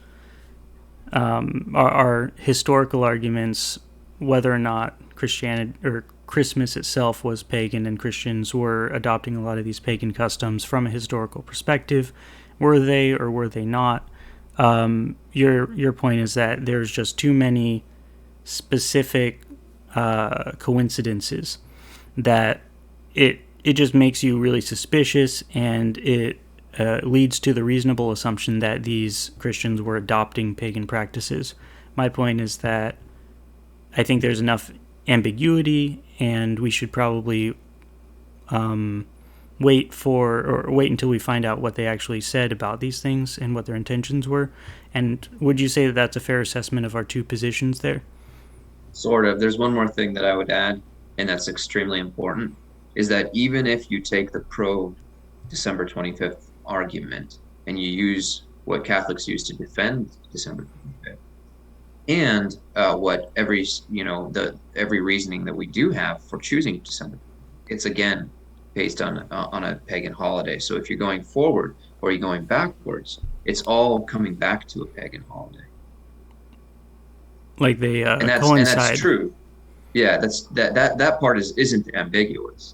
our historical arguments, whether or not Christianity or Christmas itself was pagan and Christians were adopting a lot of these pagan customs from a historical perspective. Were they or were they not? Your point is that there's just too many specific coincidences that it just makes you really suspicious, and it leads to the reasonable assumption that these Christians were adopting pagan practices. My point is that I think there's enough ambiguity, and we should probably wait until we find out what they actually said about these things and what their intentions were. And would you say that that's a fair assessment of our two positions there? Sort of. There's one more thing that I would add, and that's extremely important, is that even if you take the pro December 25th argument and you use what Catholics use to defend December 25th, and what every reasoning that we do have for choosing December, it's again based on a pagan holiday. So if you're going forward or you're going backwards, it's all coming back to a pagan holiday. Like they coincide. And that's true. Yeah, that part isn't ambiguous.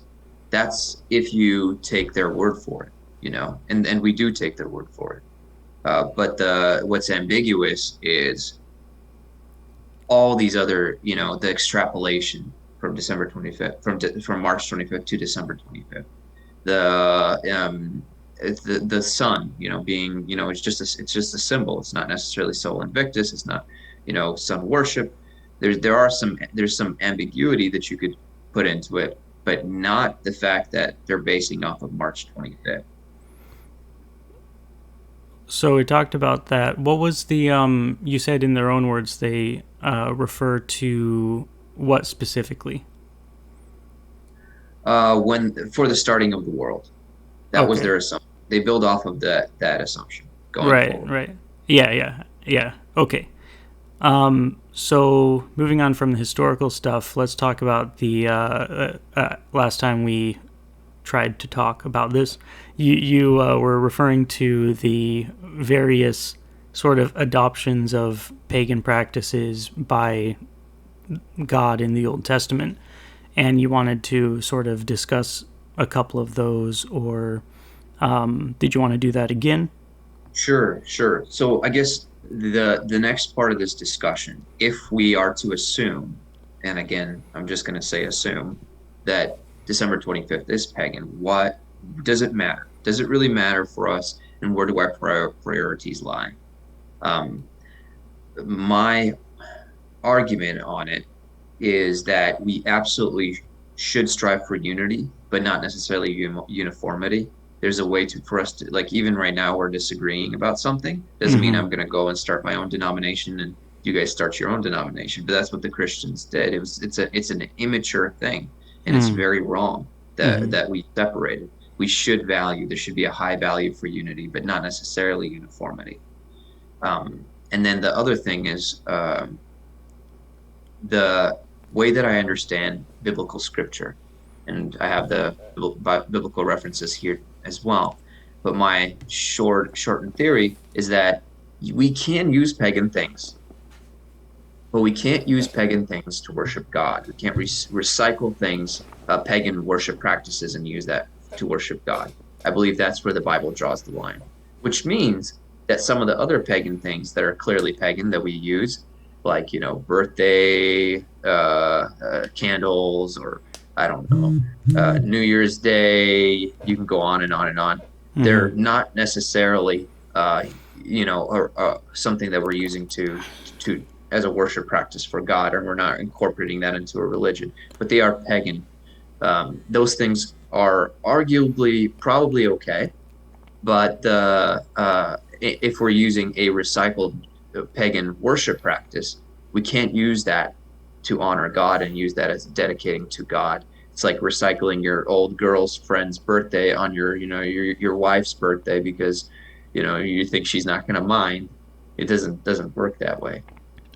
That's if you take their word for it, and we do take their word for it. But what's ambiguous is all these other, the extrapolation from December 25th, from March 25th to December 25th. The sun, being, it's just a symbol. It's not necessarily Sol Invictus. It's not, sun worship. There's some ambiguity that you could put into it, but not the fact that they're basing off of March 25th. So we talked about that. What was the you said in their own words they refer to what specifically? For the starting of the world, that was their assumption. They build off of that assumption going forward. Right. Yeah. Okay. So moving on from the historical stuff, let's talk about the last time we tried to talk about this. You were referring to the various sort of adoptions of pagan practices by God in the Old Testament, and you wanted to sort of discuss a couple of those, or did you want to do that again? Sure. So I guess the next part of this discussion, if we are to assume, and again, I'm just going to say assume, that December 25th is pagan, what does it matter? Does it really matter for us, and where do our priorities lie? My argument on it is that we absolutely should strive for unity, but not necessarily uniformity. There's a way for us to, like, even right now we're disagreeing about something. Doesn't mean I'm going to go and start my own denomination and you guys start your own denomination. But that's what the Christians did. It's an immature thing, and it's very wrong that we separated. We should value. There should be a high value for unity, but not necessarily uniformity. And then the other thing is the way that I understand biblical scripture, and I have the biblical references here as well. But my shortened theory is that we can use pagan things, but we can't use pagan things to worship God. We can't recycle things, pagan worship practices, and use that to worship God. I believe that's where the Bible draws the line, which means that some of the other pagan things that are clearly pagan that we use, like, birthday candles, or I don't know, New Year's Day. You can go on and on and on. They're Mm-hmm. not necessarily, or something that we're using to as a worship practice for God, and we're not incorporating that into a religion. But they are pagan. Those things are arguably probably okay, but if we're using a recycled pagan worship practice, we can't use that to honor God and use that as dedicating to God. It's like recycling your old girl's friend's birthday on your wife's birthday because you think she's not going to mind. It doesn't work that way.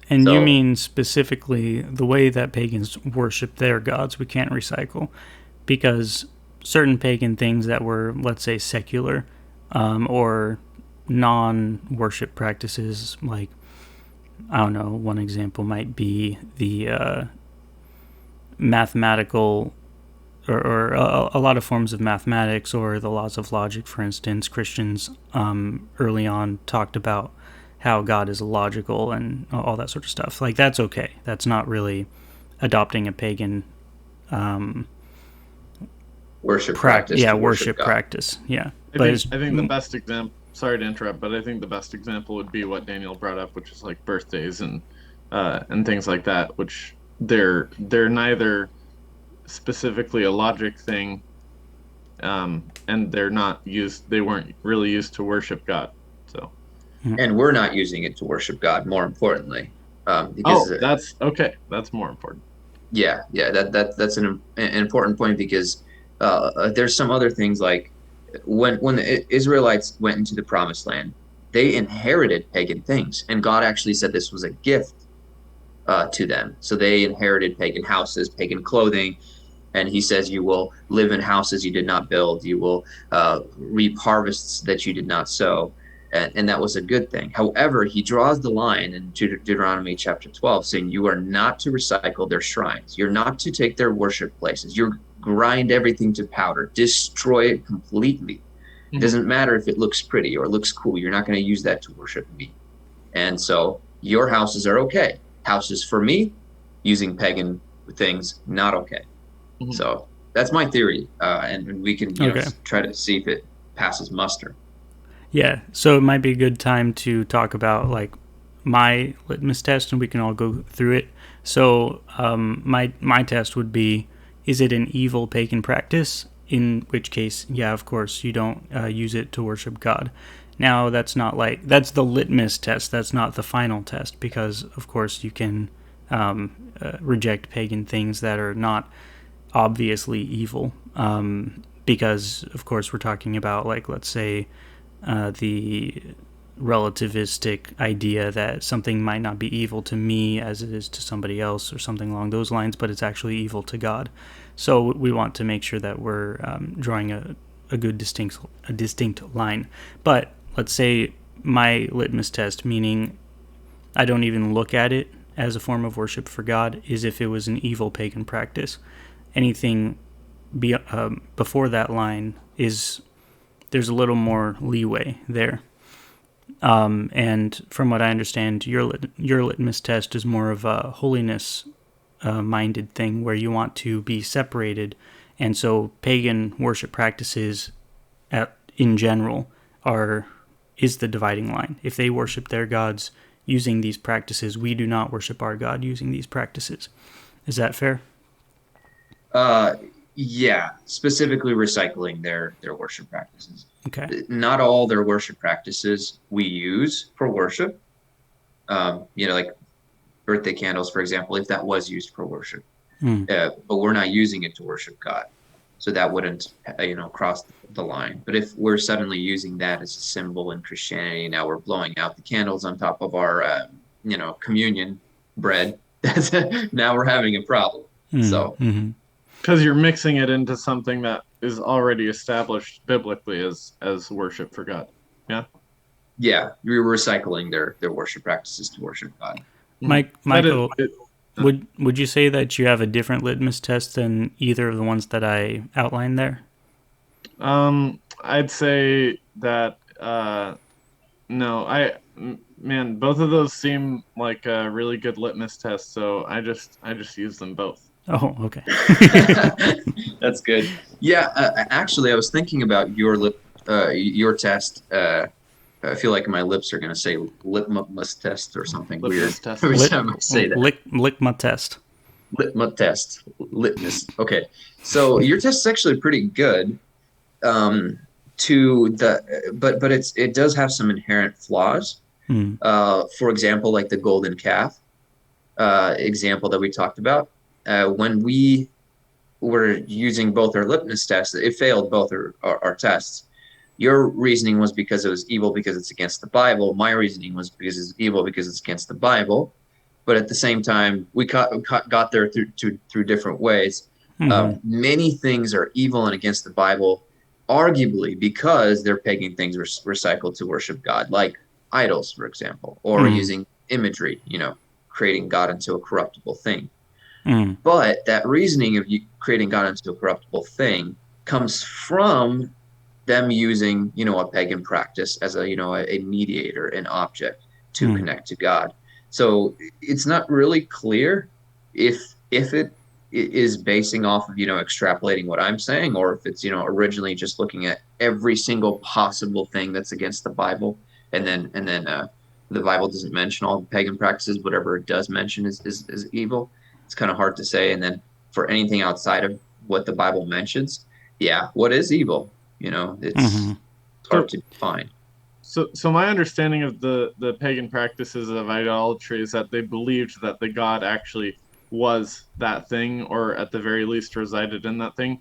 And you So mean specifically the way that pagans worship their gods, we can't recycle because certain pagan things that were, let's say, secular or non-worship practices, like I don't know, one example might be the mathematical or a lot of forms of mathematics or the laws of logic, for instance. Christians early on talked about how God is logical and all that sort of stuff. Like, that's okay. That's not really adopting a pagan worship practice to worship worship God. practice. Yeah. I think the best example. Sorry to interrupt, but I think the best example would be what Daniel brought up, which is like birthdays and things like that, which they're neither specifically a logic thing, and they're not used. They weren't really used to worship God. So. And we're not using it to worship God, more importantly, Oh, because that's okay. That's more important. yeah, that's an important point because there's some other things like when the Israelites went into the promised land, they inherited pagan things, and God actually said this was a gift to them. So they inherited pagan houses, pagan clothing, and he says you will live in houses you did not build, you will reap harvests that you did not sow, and that was a good thing. However, he draws the line in Deuteronomy chapter 12 saying you are not to recycle their shrines, you're not to take their worship places, you grind everything to powder, destroy it completely. It doesn't matter if it looks pretty or looks cool, you're not going to use that to worship me. And so your houses are okay, houses for me using pagan things not okay. Mm-hmm. So that's my theory, and we can try to see if it passes muster. Yeah, so it might be a good time to talk about like my litmus test, and we can all go through it. So my test would be: is it an evil pagan practice? In which case, yeah, of course, you don't use it to worship God. Now, that's not like that's the litmus test. That's not the final test because, of course, you can reject pagan things that are not obviously evil, because of course we're talking about, like, let's say the relativistic idea that something might not be evil to me as it is to somebody else or something along those lines, but it's actually evil to God. So we want to make sure that we're drawing a good distinct line. But let's say my litmus test, meaning I don't even look at it as a form of worship for God, is if it was an evil pagan practice. Anything before that line there's a little more leeway there. And from what I understand, your litmus test is more of a holiness minded thing where you want to be separated. And so pagan worship practices in general is the dividing line. If they worship their gods using these practices, we do not worship our God using these practices. Is that fair? Yeah, specifically recycling their worship practices. Okay. Not all their worship practices we use for worship. Like birthday candles, for example, if that was used for worship, but we're not using it to worship God, so that wouldn't cross the line. But if we're suddenly using that as a symbol in Christianity, now we're blowing out the candles on top of our communion bread. Now we're having a problem. So. Because you're mixing it into something that is already established biblically as worship for God. Yeah. Yeah, you're recycling their worship practices to worship God. Michael, would you say that you have a different litmus test than either of the ones that I outlined there? I'd say that no. Both of those seem like a really good litmus test, so I just use them both. Oh, okay. That's good. Yeah, actually, I was thinking about your test. I feel like my lips are going to say litmus test or something weird Litmus test. every Lit, time I say that. lick my test. Litmus test, litmus. Okay, so your test is actually pretty good. Um, but it does have some inherent flaws. Hmm. For example, like the golden calf example that we talked about. When we were using both our litmus tests, it failed both our tests. Your reasoning was because it was evil because it's against the Bible. My reasoning was because it's evil because it's against the Bible. But at the same time, we got there through different ways. Mm-hmm. Many things are evil and against the Bible, arguably because they're pagan things recycled to worship God, like idols, for example, or Mm-hmm. using imagery, creating God into a corruptible thing. Mm-hmm. But that reasoning of creating God into a corruptible thing comes from them using, a pagan practice as a mediator, an object to Mm-hmm. connect to God. So it's not really clear if it is basing off of, extrapolating what I'm saying, or if it's, originally just looking at every single possible thing that's against the Bible, and then the Bible doesn't mention all the pagan practices. Whatever it does mention is evil. It's kind of hard to say. And then for anything outside of what the Bible mentions, yeah, what is evil? Mm-hmm. It's hard So, to define. so my understanding of the pagan practices of idolatry is that they believed that the god actually was that thing, or at the very least resided in that thing.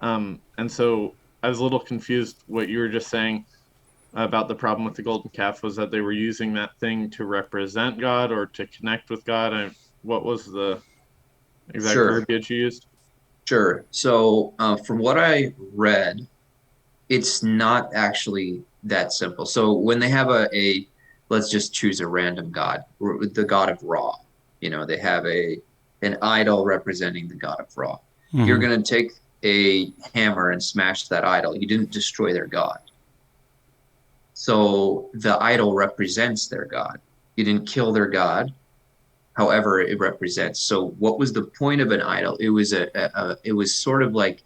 And so I was a little confused what you were just saying about the problem with the golden calf was that they were using that thing to represent God or to connect with God. What was the exact Sure, verbiage you used? sure. So from what I read, it's not actually that simple. So when they have a let's just choose a random god, the god of Ra. They have an idol representing the god of Ra. You're Mm-hmm. going to take a hammer and smash that idol. You didn't destroy their god. So the idol represents their god. You didn't kill their god. However, it represents. So what was the point of an idol? It was it was sort of like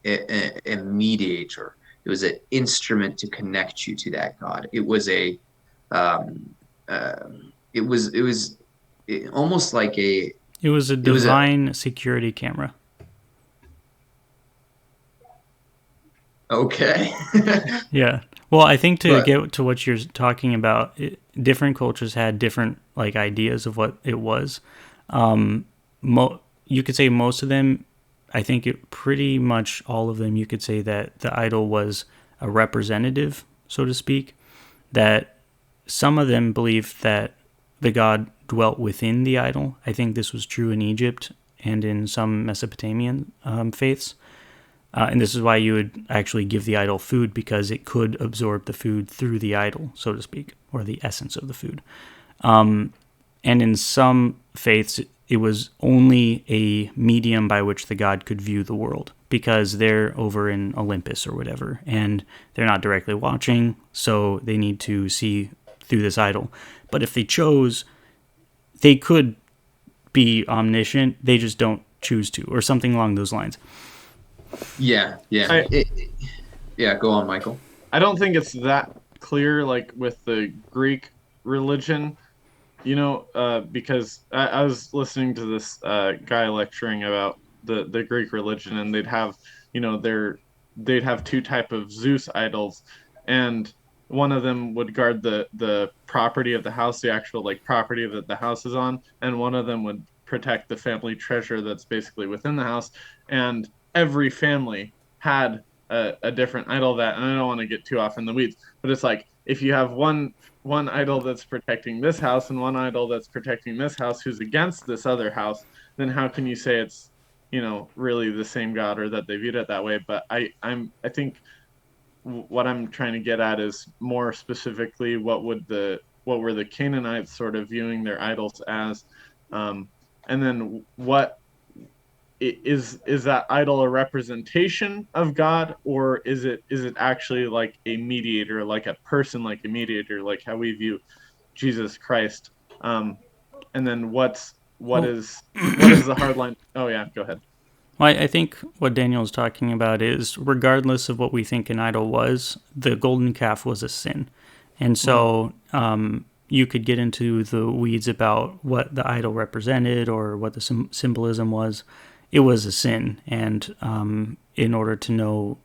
a mediator. It was an instrument to connect you to that God. It was um, uh, almost like It was a it was a divine security camera. okay, Yeah. Well, I think to but get to what you're talking about, different cultures had different like ideas of what it was. Um, you could say most of them. I think pretty much all of them. You could say that the idol was a representative, so to speak. That some of them believed that the god dwelt within the idol. I think this was true in Egypt and in some Mesopotamian faiths. And this is why you would actually give the idol food, because it could absorb the food through the idol, so to speak, or the essence of the food. And in some faiths, it was only a medium by which the god could view the world, because they're over in Olympus or whatever, and they're not directly watching, so they need to see through this idol. But if they chose, they could be omniscient, they just don't choose to, or something along those lines. yeah, yeah, I yeah. Go on, Michael. I don't think it's that clear, like with the Greek religion, because I was listening to this guy lecturing about the Greek religion, and they'd have two type of Zeus idols, and one of them would guard the property of the house, the actual like property that the house is on, and one of them would protect the family treasure that's basically within the house. And every family had a different idol of that, and I don't want to get too off in the weeds, but it's like if you have one idol that's protecting this house and one idol that's protecting this house who's against this other house, then how can you say it's really the same god, or that they viewed it that way? But I think what I'm trying to get at is more specifically what were the Canaanites sort of viewing their idols as, and then what is that idol a representation of God, or is it actually like a mediator, like a person, like a mediator, like how we view Jesus Christ? And then what is the hard line? Oh yeah, go ahead. Well, I think what Daniel's talking about is, regardless of what we think an idol was, the golden calf was a sin. And so you could get into the weeds about what the idol represented or what the symbolism was. It was a sin. And in order to know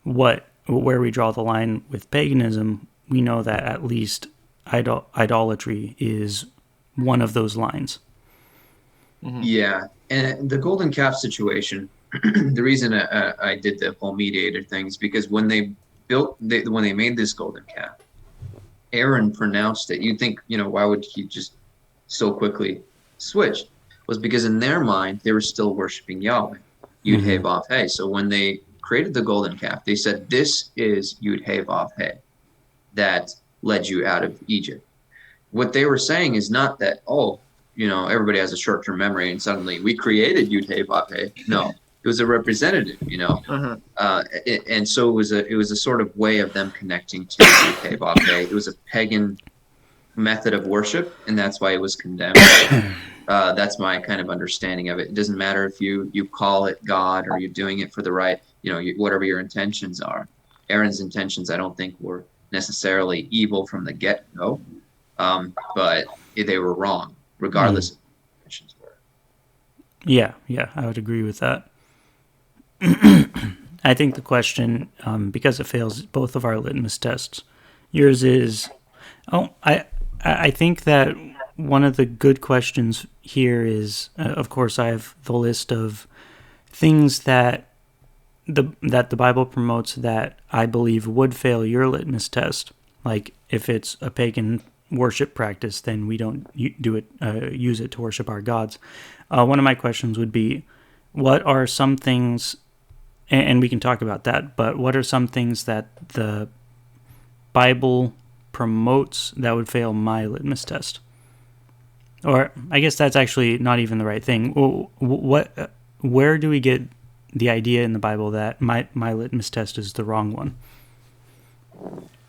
where we draw the line with paganism, we know that at least idolatry is one of those lines. Yeah, and the golden calf situation, the reason I did the whole mediator thing is because when they made this golden calf, Aaron pronounced it. You'd think, why would he just so quickly switch? Was because in their mind, they were still worshiping Yahweh, Yud He Vav He. So when they created the golden calf, they said, this is Yud He Vav He that led you out of Egypt. What they were saying is not that, everybody has a short-term memory and suddenly we created Yud He Vav He. No, it was a representative, and so it was a sort of way of them connecting to Yud He Vav He. It was a pagan method of worship, and that's why it was condemned. That's my kind of understanding of it. It doesn't matter if you call it God or you're doing it for the right, whatever your intentions are. Aaron's intentions, I don't think, were necessarily evil from the get-go, but they were wrong, regardless of what the intentions were. Yeah, I would agree with that. I think the question, because it fails both of our litmus tests, yours is, I think that one of the good questions here is, of course, I have the list of things that the Bible promotes that I believe would fail your litmus test. Like if it's a pagan worship practice, then we don't use it to worship our gods. One of my questions would be, what are some things, and we can talk about that, but what are some things that the Bible promotes that would fail my litmus test? Or I guess that's actually not even the right thing. Where do we get the idea in the Bible that my litmus test is the wrong one?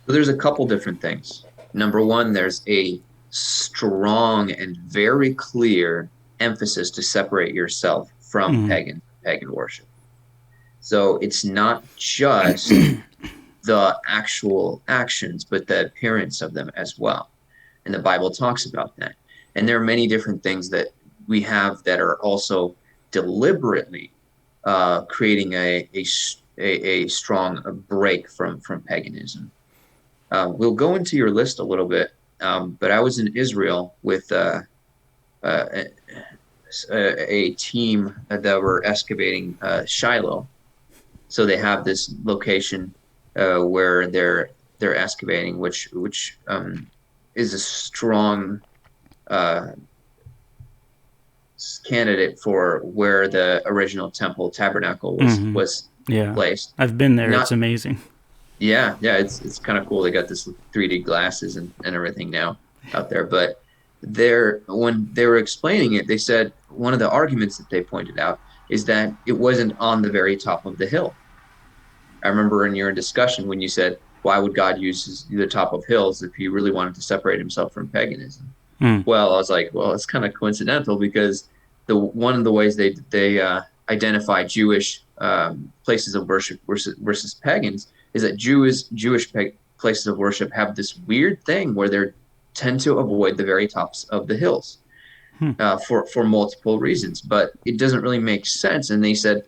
So there's a couple different things. Number one, there's a strong and very clear emphasis to separate yourself from pagan worship. So it's not just the actual actions, but the appearance of them as well. And the Bible talks about that. And there are many different things that we have that are also deliberately creating a strong break from paganism. We'll go into your list a little bit, but I was in Israel with a team that were excavating Shiloh. So they have this location where they're excavating, which is a strong candidate for where the original temple tabernacle was placed. I've been there. It's amazing. Yeah, it's kind of cool. They got this 3D glasses and everything now out there. But when they were explaining it, they said one of the arguments that they pointed out is that it wasn't on the very top of the hill. I remember in your discussion when you said, why would God use the top of hills if he really wanted to separate himself from paganism? Well, I was like, it's kind of coincidental because one of the ways they identify Jewish places of worship versus pagans is that Jewish places of worship have this weird thing where they tend to avoid the very tops of the hills for multiple reasons, but it doesn't really make sense. And they said,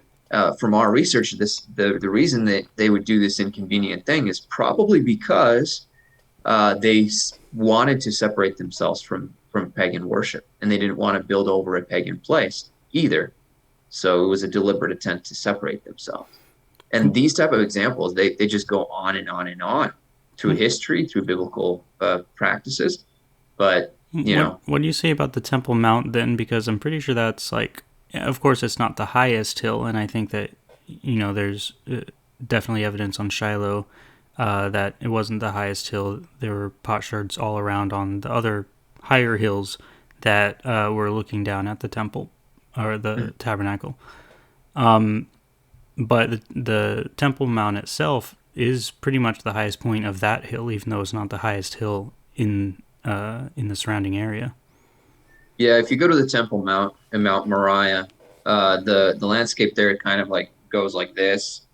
from our research, the reason that they would do this inconvenient thing is probably because they wanted to separate themselves from pagan worship, and they didn't want to build over a pagan place either. So it was a deliberate attempt to separate themselves. And these type of examples, they just go on and on and on through history, through biblical practices. But, What do you say about the Temple Mount then? Because I'm pretty sure that's of course, it's not the highest hill. And I think that, there's definitely evidence on Shiloh that it wasn't the highest hill. There were potsherds all around on the other higher hills that were looking down at the temple or the tabernacle. But the Temple Mount itself is pretty much the highest point of that hill, even though it's not the highest hill in the surrounding area. Yeah, if you go to the Temple Mount and Mount Moriah, the landscape there kind of like goes like this,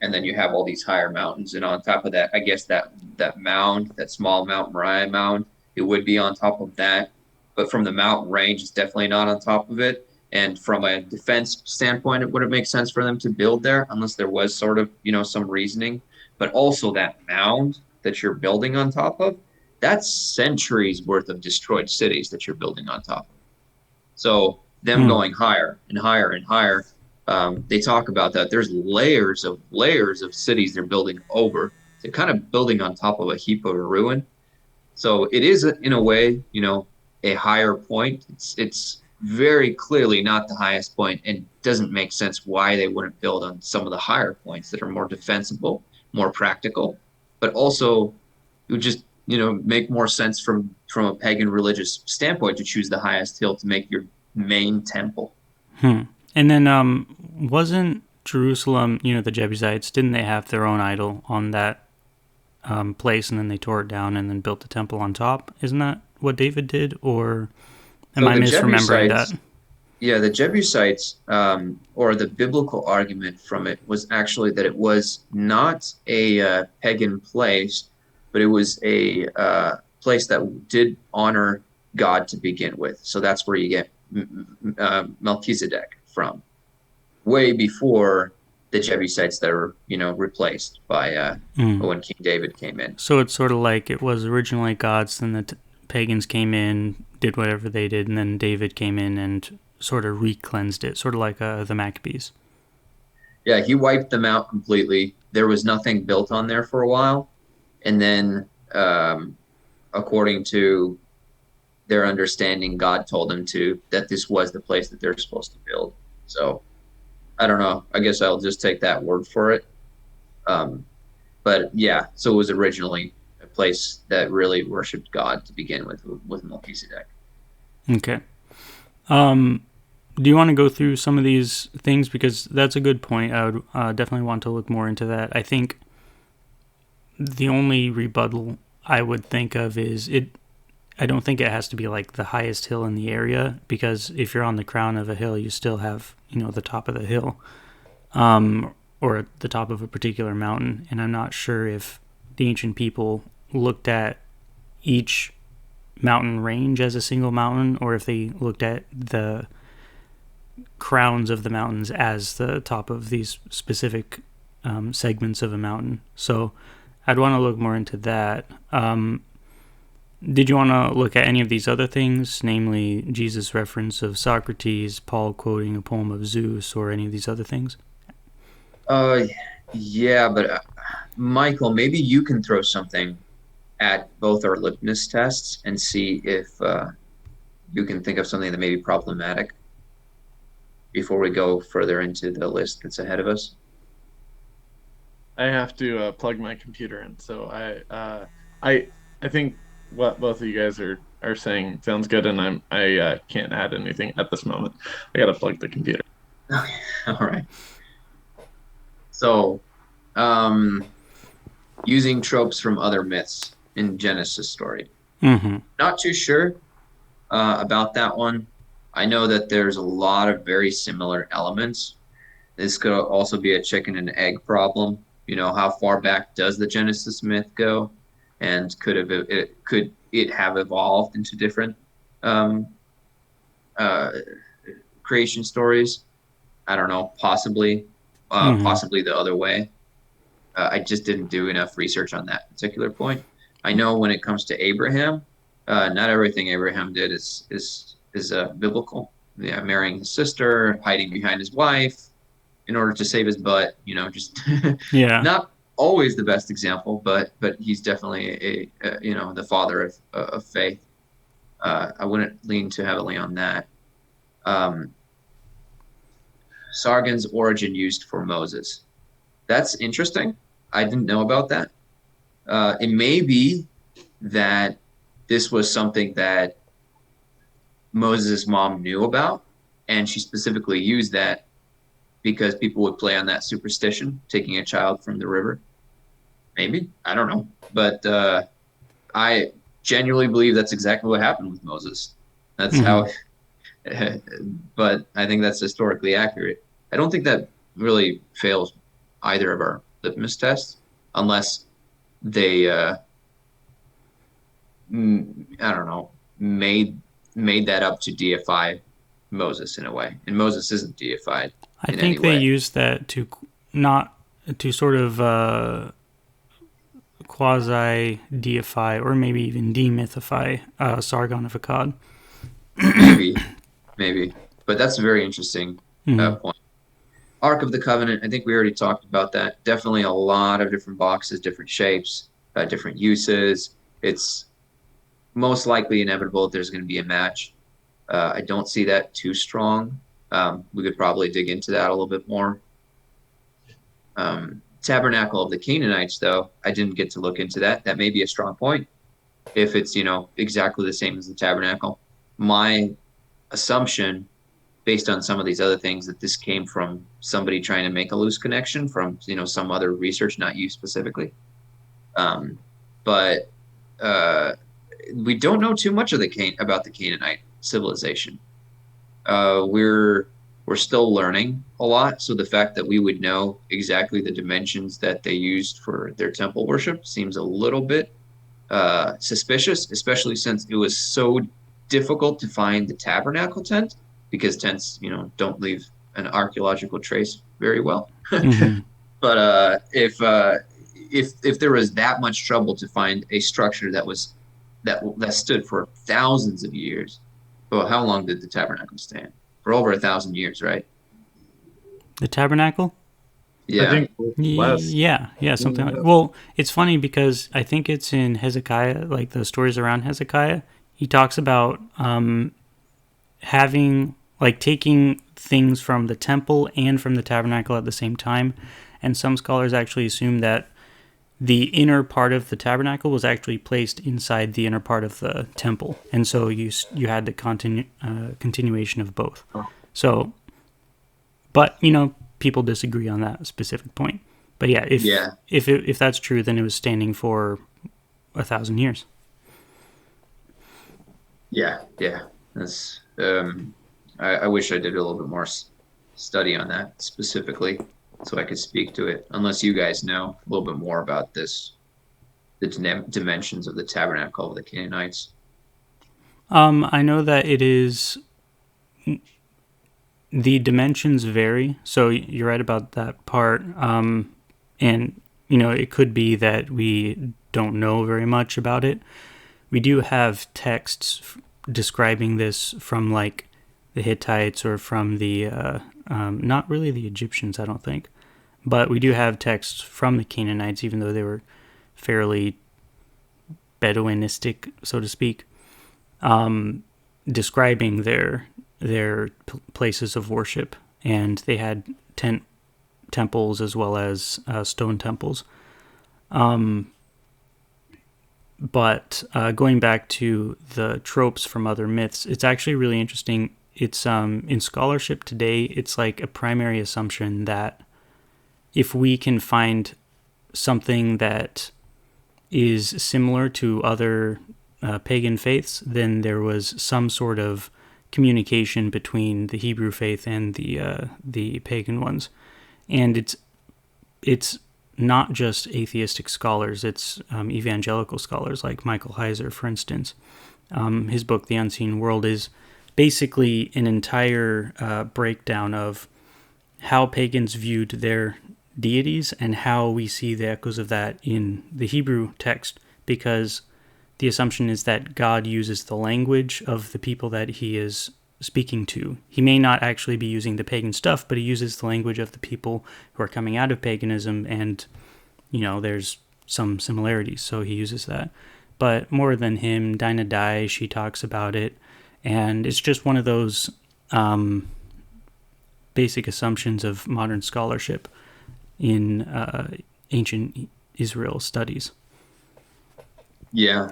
and then you have all these higher mountains, and on top of that, I guess that mound, that small Mount Moriah mound, it would be on top of that, but from the mountain range, it's definitely not on top of it. And from a defense standpoint, it wouldn't make sense for them to build there unless there was sort of some reasoning. But also that mound that you're building on top of, that's centuries worth of destroyed cities that you're building on top of. So them Hmm. going higher and higher and higher, they talk about that. There's layers of cities they're building over. They're kind of building on top of a heap of a ruin. So it is, in a way, a higher point. It's very clearly not the highest point, and doesn't make sense why they wouldn't build on some of the higher points that are more defensible, more practical, but also it would just make more sense from a pagan religious standpoint to choose the highest hill to make your main temple. Hmm. And then wasn't Jerusalem, the Jebusites, didn't they have their own idol on that place, and then they tore it down and then built the temple on top? Isn't that what David did, or am So I the misremembering that? Jebusites, yeah, the Jebusites, or the biblical argument from it was actually that it was not a pagan place, but it was a place that did honor God to begin with. So that's where you get Melchizedek from, way before the Jebusites that were, replaced by Mm. when King David came in. So it's sort of like it was originally God's, then the pagans came in, did whatever they did, and then David came in and sort of re-cleansed it, sort of like the Maccabees. Yeah, he wiped them out completely. There was nothing built on there for a while, and then, according to their understanding, God told them that this was the place that they're supposed to build. So I don't know. I guess I'll just take that word for it. Um, but yeah, so it was originally a place that really worshipped God to begin with Melchizedek. Okay. Do you want to go through some of these things, because that's a good point? I would definitely want to look more into that. I think the only rebuttal I would think of is it. I don't think it has to be like the highest hill in the area, because if you're on the crown of a hill, you still have the top of the hill, or the top of a particular mountain. And I'm not sure if the ancient people looked at each mountain range as a single mountain, or if they looked at the crowns of the mountains as the top of these specific segments of a mountain. So I'd want to look more into that. Did you want to look at any of these other things, namely Jesus' reference of Socrates, Paul quoting a poem of Zeus, or any of these other things? Uh, yeah, but Michael, maybe you can throw something at both our litmus tests and see if you can think of something that may be problematic before we go further into the list that's ahead of us. I have to plug my computer in, so I think what both of you guys are saying sounds good, and I can't add anything at this moment. I gotta plug the computer. Okay, all right. So, um, using tropes from other myths in Genesis story. Mm-hmm. Not too sure about that one. I know that there's a lot of very similar elements. This could also be a chicken and egg problem. How far back does the Genesis myth go, and could it have evolved into different um, uh, creation stories? I don't know. Possibly, Mm-hmm. possibly the other way. I just didn't do enough research on that particular point. I know when it comes to Abraham, not everything Abraham did is biblical. Yeah, marrying his sister, hiding behind his wife in order to save his butt. Just Yeah. not always the best example, but he's definitely the father of faith. I wouldn't lean too heavily on that. Um, Sargon's origin used for Moses. That's interesting. I didn't know about that. It may be that this was something that Moses' mom knew about, and she specifically used that because people would play on that superstition, taking a child from the river. Maybe. I don't know. But I genuinely believe that's exactly what happened with Moses. That's Mm-hmm. how. But I think that's historically accurate. I don't think that really fails either of our litmus tests, unless they, I don't know, made that up to deify Moses in a way, and Moses isn't deified I in any think they way. use that to not to sort of quasi deify or maybe even demythify Sargon of Akkad. Maybe, maybe, but that's a very interesting Mm-hmm. point. Ark of the Covenant, I think we already talked about that. Definitely a lot of different boxes, different shapes, different uses. It's most likely inevitable that there's going to be a match. I don't see that too strong. We could probably dig into that a little bit more. Tabernacle of the Canaanites, though, I didn't get to look into that. That may be a strong point if it's, exactly the same as the tabernacle. My assumption, based on some of these other things, that this came from somebody trying to make a loose connection from, some other research, not you specifically. But we don't know too much about the Canaanite civilization. We're still learning a lot. So the fact that we would know exactly the dimensions that they used for their temple worship seems a little bit suspicious, especially since it was so difficult to find the tabernacle tent, because tents, don't leave an archaeological trace very well. Mm-hmm. But if there was that much trouble to find a structure that stood for thousands of years, well, how long did the tabernacle stand? For over 1,000 years, right? The tabernacle. I Yeah. think less. Yeah, something like. Well, it's funny because I think it's in Hezekiah, like the stories around Hezekiah. He talks about having like taking things from the temple and from the tabernacle at the same time, and some scholars actually assume that the inner part of the tabernacle was actually placed inside the inner part of the temple, and so you had the continuation of both. So, but people disagree on that specific point. But yeah, Yeah. if that's true, then it was standing for 1,000 years. Yeah. Yeah. That's I wish I did a little bit more study on that specifically so I could speak to it. Unless you guys know a little bit more about this, the dimensions of the tabernacle of the Canaanites. I know that it is the dimensions vary, so you're right about that part. And it could be that we don't know very much about it. We do have texts describing this from like the Hittites or from the not really the Egyptians, I don't think, but we do have texts from the Canaanites, even though they were fairly Bedouinistic, so to speak, describing their places of worship, and they had tent temples as well as stone temples. But going back to the tropes from other myths, it's actually really interesting. It's in scholarship today, it's like a primary assumption that if we can find something that is similar to other pagan faiths, then there was some sort of communication between the Hebrew faith and the pagan ones, and it's not just atheistic scholars; it's evangelical scholars like Michael Heiser, for instance. His book, The Unseen World, is basically an entire breakdown of how pagans viewed their deities and how we see the echoes of that in the Hebrew text, because the assumption is that God uses the language of the people that he is speaking to. He may not actually be using the pagan stuff, but he uses the language of the people who are coming out of paganism, and there's some similarities, so he uses that. But more than him, Dinah Dye, she talks about it, and it's just one of those basic assumptions of modern scholarship in ancient Israel studies. Yeah.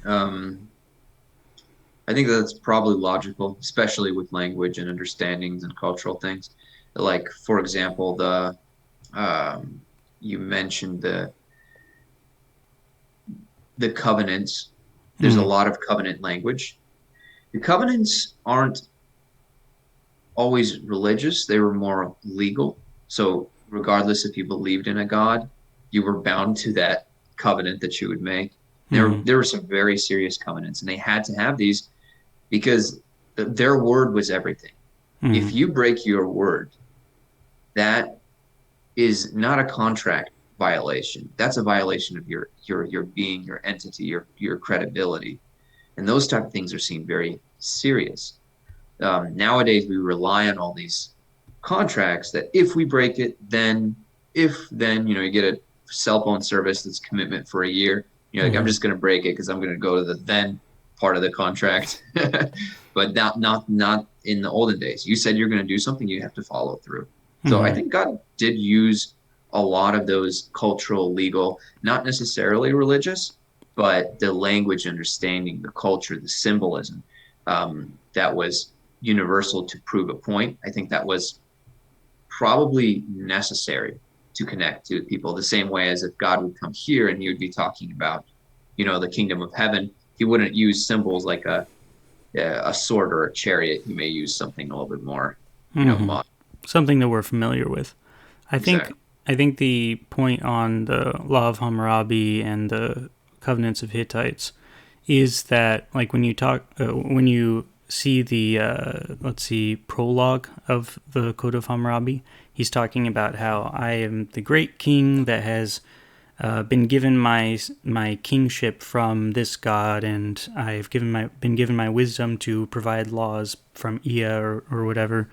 I think that's probably logical, especially with language and understandings and cultural things. Like, for example, you mentioned the covenants. There's a Mm. lot of covenant language. The covenants aren't always religious, they were more legal. So regardless if you believed in a god, you were bound to that covenant that you would make. There were some very serious covenants, and they had to have these because their word was everything. If you break your word, that is not a contract violation. That's a violation of your being, your entity, your credibility. And those type of things are seen very serious. Nowadays, we rely on all these contracts that if we break it, then you get a cell phone service that's commitment for a year. Like, I'm just going to break it because I'm going to go to the then part of the contract. But not in the olden days. You said you're going to do something, you have to follow through. So I think God did use a lot of those cultural, legal, not necessarily religious, but the language understanding, the culture, the symbolism that was universal to prove a point. I think that was probably necessary to connect to people the same way as if God would come here and he would be talking about, the kingdom of heaven. He wouldn't use symbols like a sword or a chariot. He may use something a little bit more, modern. Something that we're familiar with. Exactly. I think the point on the Law of Hammurabi and the Covenants of Hittites is that, like, when you see the prologue of the Code of Hammurabi, he's talking about how I am the great king that has been given my kingship from this god, and I've been given my wisdom to provide laws from Ea or whatever.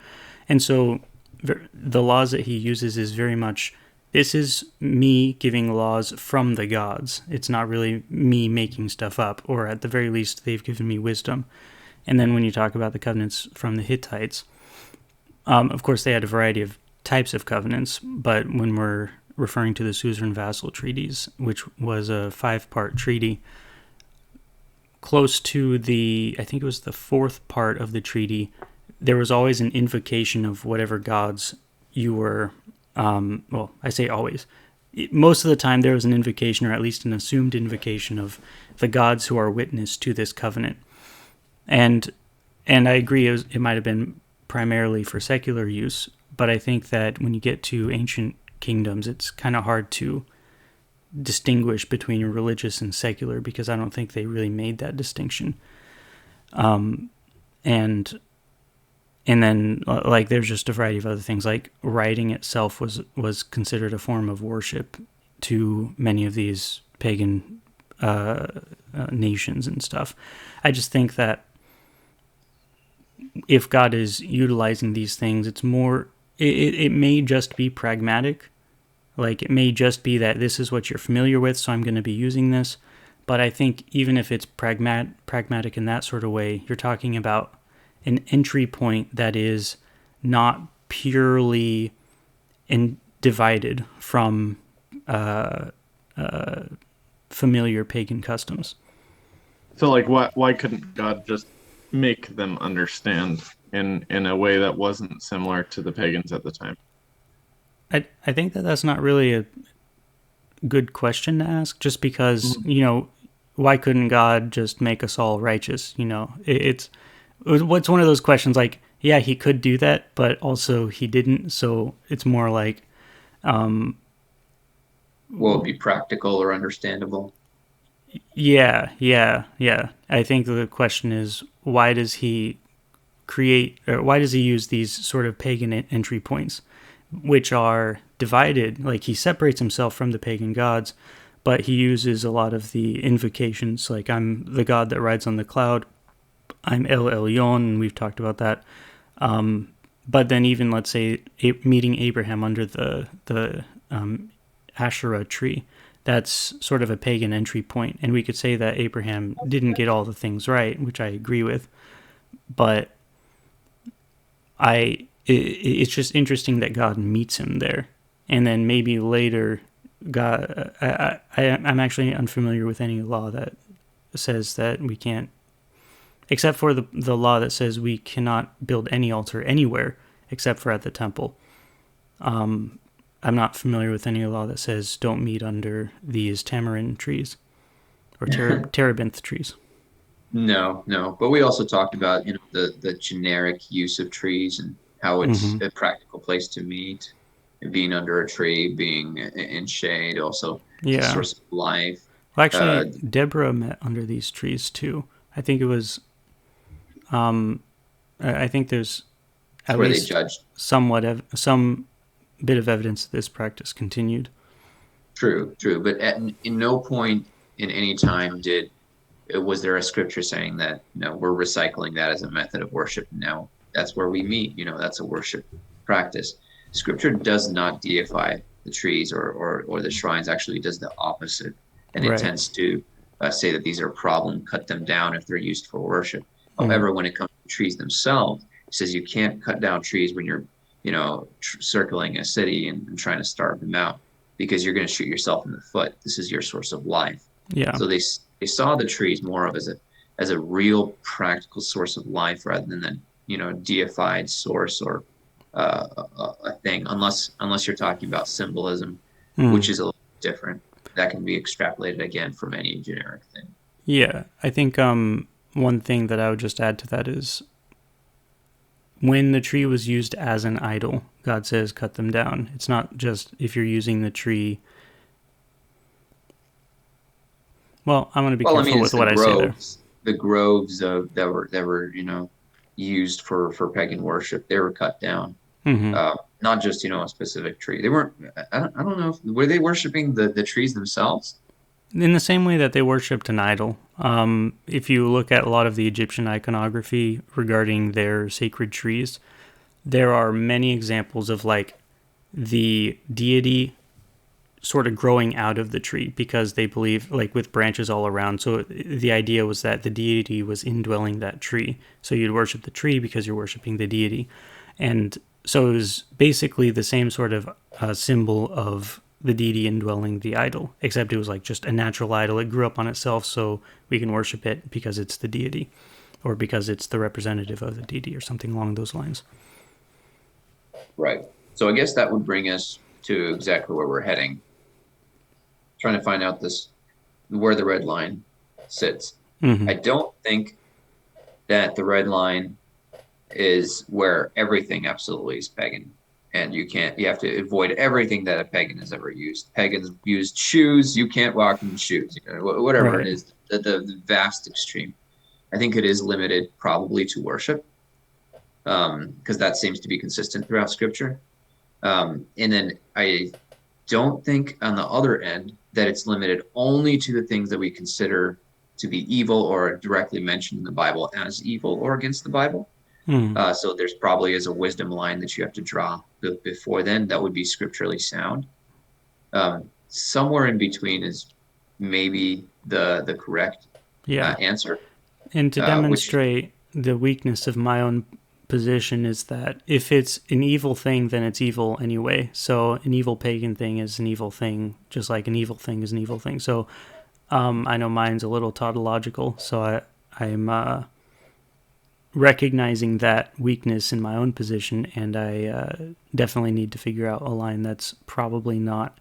And so the laws that he uses is very much, this is me giving laws from the gods. It's not really me making stuff up, or at the very least, they've given me wisdom. And then when you talk about the covenants from the Hittites, of course, they had a variety of types of covenants, but when we're referring to the suzerain vassal treaties, which was a 5-part treaty, close to I think it was the 4th part of the treaty, there was always an invocation of whatever gods you were, I say always. Most of the time there was an invocation, or at least an assumed invocation, of the gods who are witness to this covenant. And I agree, it might have been primarily for secular use, but I think that when you get to ancient kingdoms, it's kind of hard to distinguish between religious and secular, because I don't think they really made that distinction. And then, like, there's just a variety of other things, like writing itself was considered a form of worship to many of these pagan nations and stuff. I just think that if God is utilizing these things, it's more, it may just be pragmatic. Like, it may just be that this is what you're familiar with, so I'm going to be using this. But I think even if it's pragmatic in that sort of way, you're talking about an entry point that is not purely divided from familiar pagan customs. So, like, why couldn't God just make them understand in a way that wasn't similar to the pagans at the time? I think that's not really a good question to ask, just because, why couldn't God just make us all righteous? It's one of those questions, like, yeah, he could do that, but also he didn't. So it's more like, will it be practical or understandable? Yeah. I think the question is, why does he use these sort of pagan entry points, which are divided? Like, he separates himself from the pagan gods, but he uses a lot of the invocations, like, I'm the god that rides on the cloud, I'm El Elyon, and we've talked about that. But then even, let's say, meeting Abraham under the Asherah tree, that's sort of a pagan entry point. And we could say that Abraham didn't get all the things right, which I agree with. But it's just interesting that God meets him there. And then maybe later, God, I'm actually unfamiliar with any law that says that we can't, except for the law that says we cannot build any altar anywhere except for at the temple. I'm not familiar with any law that says don't meet under these tamarind trees or terebinth trees. No. But we also talked about, the generic use of trees and how it's Hmm. a practical place to meet, and being under a tree, being in shade, also it's a Yeah. source of life. Well, Uh, actually, Deborah met under these trees too. I think it was. I think there's it's at where they least judged. some bit of evidence that this practice continued. True. But in no point in any time was there a scripture saying that, we're recycling that as a method of worship. Now that's where we meet. That's a worship practice. Scripture does not deify the trees or the shrines. Actually, it does the opposite, and it Right. tends to say that these are a problem, cut them down if they're used for worship. Mm. However, when it comes to trees themselves, it says you can't cut down trees when you're circling a city and trying to starve them out, because you're going to shoot yourself in the foot. This is your source of life. Yeah. So they saw the trees more of as a real practical source of life, rather than deified source, or a thing. Unless you're talking about symbolism, which Mm. is a little different. That can be extrapolated again from any generic thing. Yeah. I think one thing that I would just add to that is when the tree was used as an idol, God says cut them down. It's not just if you're using the tree. Well, I'm going to be Well, I careful mean, with it's what I say there. the groves that were used for pagan worship. They were cut down. Hmm. Not just a specific tree. They weren't. I don't know. Were they worshiping the trees themselves? In the same way that they worshipped an idol. If you look at a lot of the Egyptian iconography regarding their sacred trees, there are many examples of like the deity sort of growing out of the tree because they believe like with branches all around. So the idea was that the deity was indwelling that tree. So you'd worship the tree because you're worshiping the deity. And so it was basically the same sort of symbol of the deity indwelling the idol, except it was like just a natural idol. It grew up on itself, so we can worship it because it's the deity or because it's the representative of the deity or something along those lines. Right. So I guess that would bring us to exactly where we're heading. Trying to find out where the red line sits. Mm-hmm. I don't think that the red line is where everything absolutely is pagan. And you have to avoid everything that a pagan has ever used. Pagans used shoes. You can't walk in shoes, whatever it Right. is, the vast extreme. I think it is limited probably to worship, because that seems to be consistent throughout scripture. And then I don't think on the other end that it's limited only to the things that we consider to be evil or directly mentioned in the Bible as evil or against the Bible. Mm. So there's probably is a wisdom line that you have to draw before then that would be scripturally sound. Somewhere in between is maybe the correct Yeah. answer, And to which demonstrate the weakness of my own position is that if it's an evil thing, then it's evil anyway. So an evil pagan thing is an evil thing, just like an evil thing is an evil thing. So I know mine's a little tautological, so I'm recognizing that weakness in my own position, and I definitely need to figure out a line that's probably not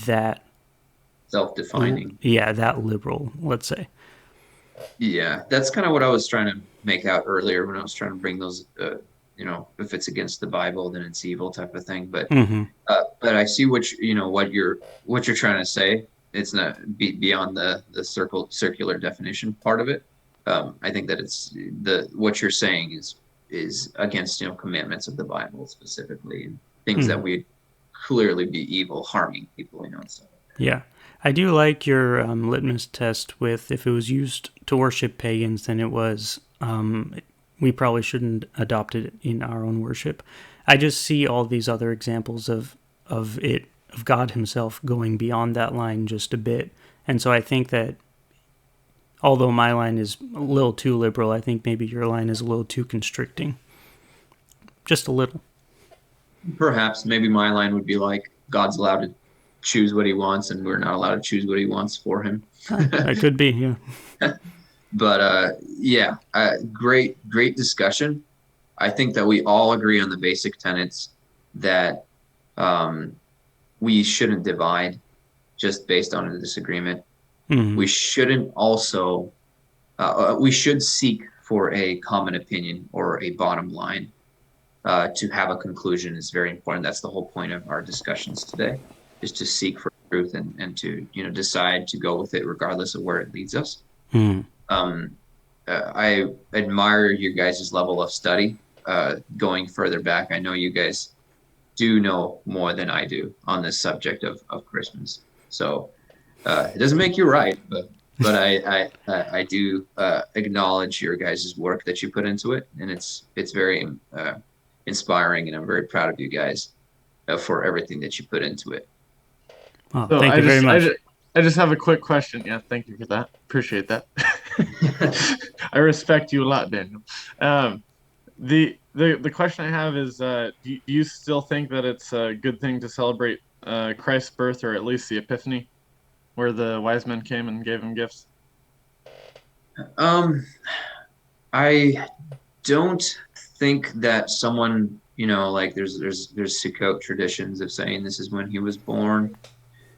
that, self-defining. that liberal, let's say. Yeah, that's kind of what I was trying to make out earlier when I was trying to bring those, if it's against the Bible, then it's evil type of thing. But Mm-hmm. but I see what you're trying to say. It's not beyond the circular definition part of it. I think that it's what you're saying is against commandments of the Bible specifically, and things that Mm-hmm. would clearly be evil, harming people, and stuff. Yeah. I do like your litmus test with if it was used to worship pagans, then it was, we probably shouldn't adopt it in our own worship. I just see all these other examples of God himself going beyond that line just a bit. And so I think that although my line is a little too liberal, I think maybe your line is a little too constricting. Just a little. Perhaps maybe my line would be like, God's allowed to choose what he wants, and we're not allowed to choose what he wants for him. That could be, yeah. But yeah, great discussion. I think that we all agree on the basic tenets that we shouldn't divide just based on a disagreement. Mm-hmm. We shouldn't also we should seek for a common opinion or a bottom line. To have a conclusion is very important. That's the whole point of our discussions today, is to seek for truth and to decide to go with it regardless of where it leads us. Hmm. I admire your guys' level of study. Going further back, I know you guys do know more than I do on this subject of Christmas. So it doesn't make you right, but I do acknowledge your guys' work that you put into it, and it's very inspiring, and I'm very proud of you guys for everything that you put into it. Oh, So thank you very much. I just have a quick question. Yeah, thank you for that. Appreciate that. I respect you a lot, Daniel. Um, the question I have is, do you still think that it's a good thing to celebrate Christ's birth, or at least the Epiphany, where the wise men came and gave him gifts? Um, I don't think that someone, like there's Sukkot traditions of saying this is when he was born.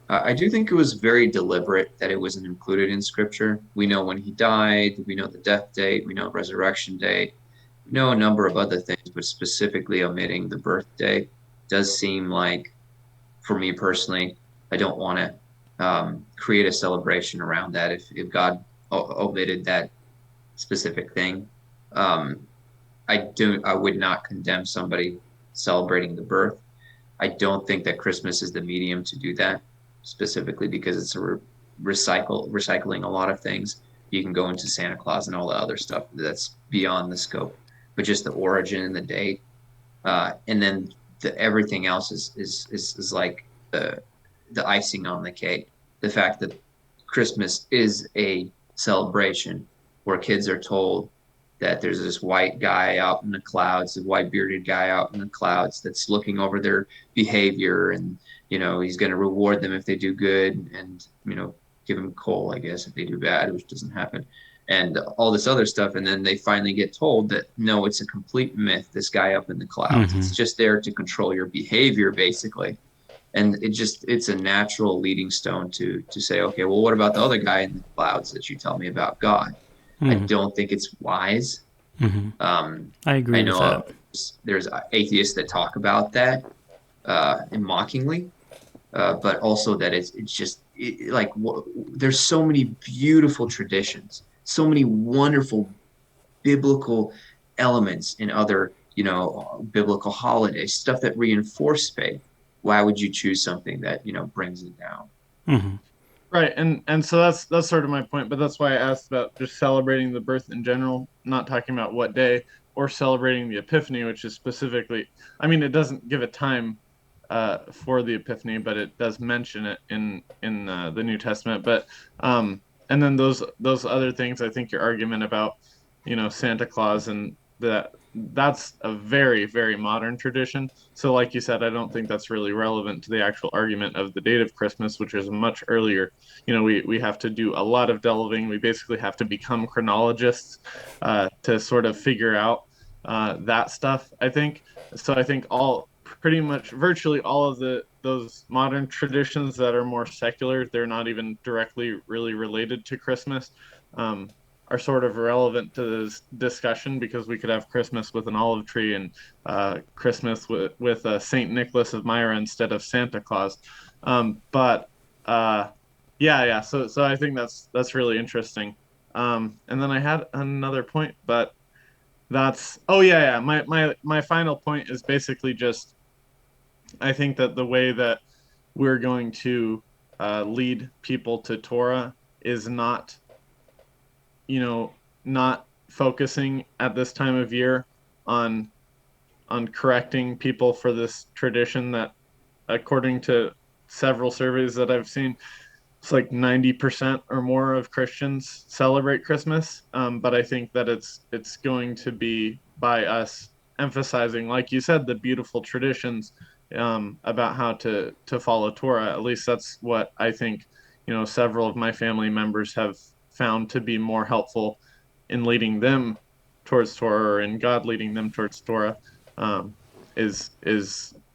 I do think it was very deliberate that it wasn't included in scripture. We know when he died, we know the death date, we know resurrection date, we know a number of other things, but specifically omitting the birthday does seem like, for me personally, I don't want to create a celebration around that if God omitted that specific thing. Um, I would not condemn somebody celebrating the birth. I don't think that Christmas is the medium to do that, specifically because it's recycling a lot of things. You can go into Santa Claus and all the other stuff that's beyond the scope, but just the origin and the date, and then everything else is like the icing on the cake. The fact that Christmas is a celebration where kids are told that there's this white guy out in the clouds, a white bearded guy out in the clouds that's looking over their behavior, and he's going to reward them if they do good, and give them coal, I guess, if they do bad, which doesn't happen, and all this other stuff. And then they finally get told that no, it's a complete myth, this guy up in the clouds. Hmm. It's just there to control your behavior, basically. And it's a natural leading stone to say, okay, well, what about the other guy in the clouds that you tell me about, God? I Hmm. don't think it's wise. Hmm. I I agree with know that. there's atheists that talk about that and mockingly, but also that it's just there's so many beautiful traditions, so many wonderful biblical elements in other biblical holidays, stuff that reinforce faith. Why would you choose something that brings it down? Hmm. Right, and so that's sort of my point, but that's why I asked about just celebrating the birth in general, not talking about what day, or celebrating the Epiphany, which is specifically, I mean, it doesn't give a time for the Epiphany, but it does mention it in the New Testament. But and then those other things, I think your argument about Santa Claus and that's a very, very modern tradition. So, like you said, I don't think that's really relevant to the actual argument of the date of Christmas, which is much earlier. We have to do a lot of delving. We basically have to become chronologists to sort of figure out that stuff, I think. So I think pretty much virtually all of those modern traditions that are more secular, they're not even directly really related to Christmas. Um, are sort of irrelevant to this discussion, because we could have Christmas with an olive tree and Christmas with Saint Nicholas of Myra instead of Santa Claus. But yeah. So I think that's really interesting. And then I had another point, but that's yeah. My final point is basically just, I think that the way that we're going to lead people to Torah is you know, not focusing at this time of year on correcting people for this tradition that, according to several surveys that I've seen, it's like 90% or more of Christians celebrate Christmas. But I think that it's going to be by us emphasizing, like you said, the beautiful traditions about how to follow Torah. At least that's what I think. Several of my family members have found to be more helpful in leading them towards Torah, or in God leading them towards Torah. Um, is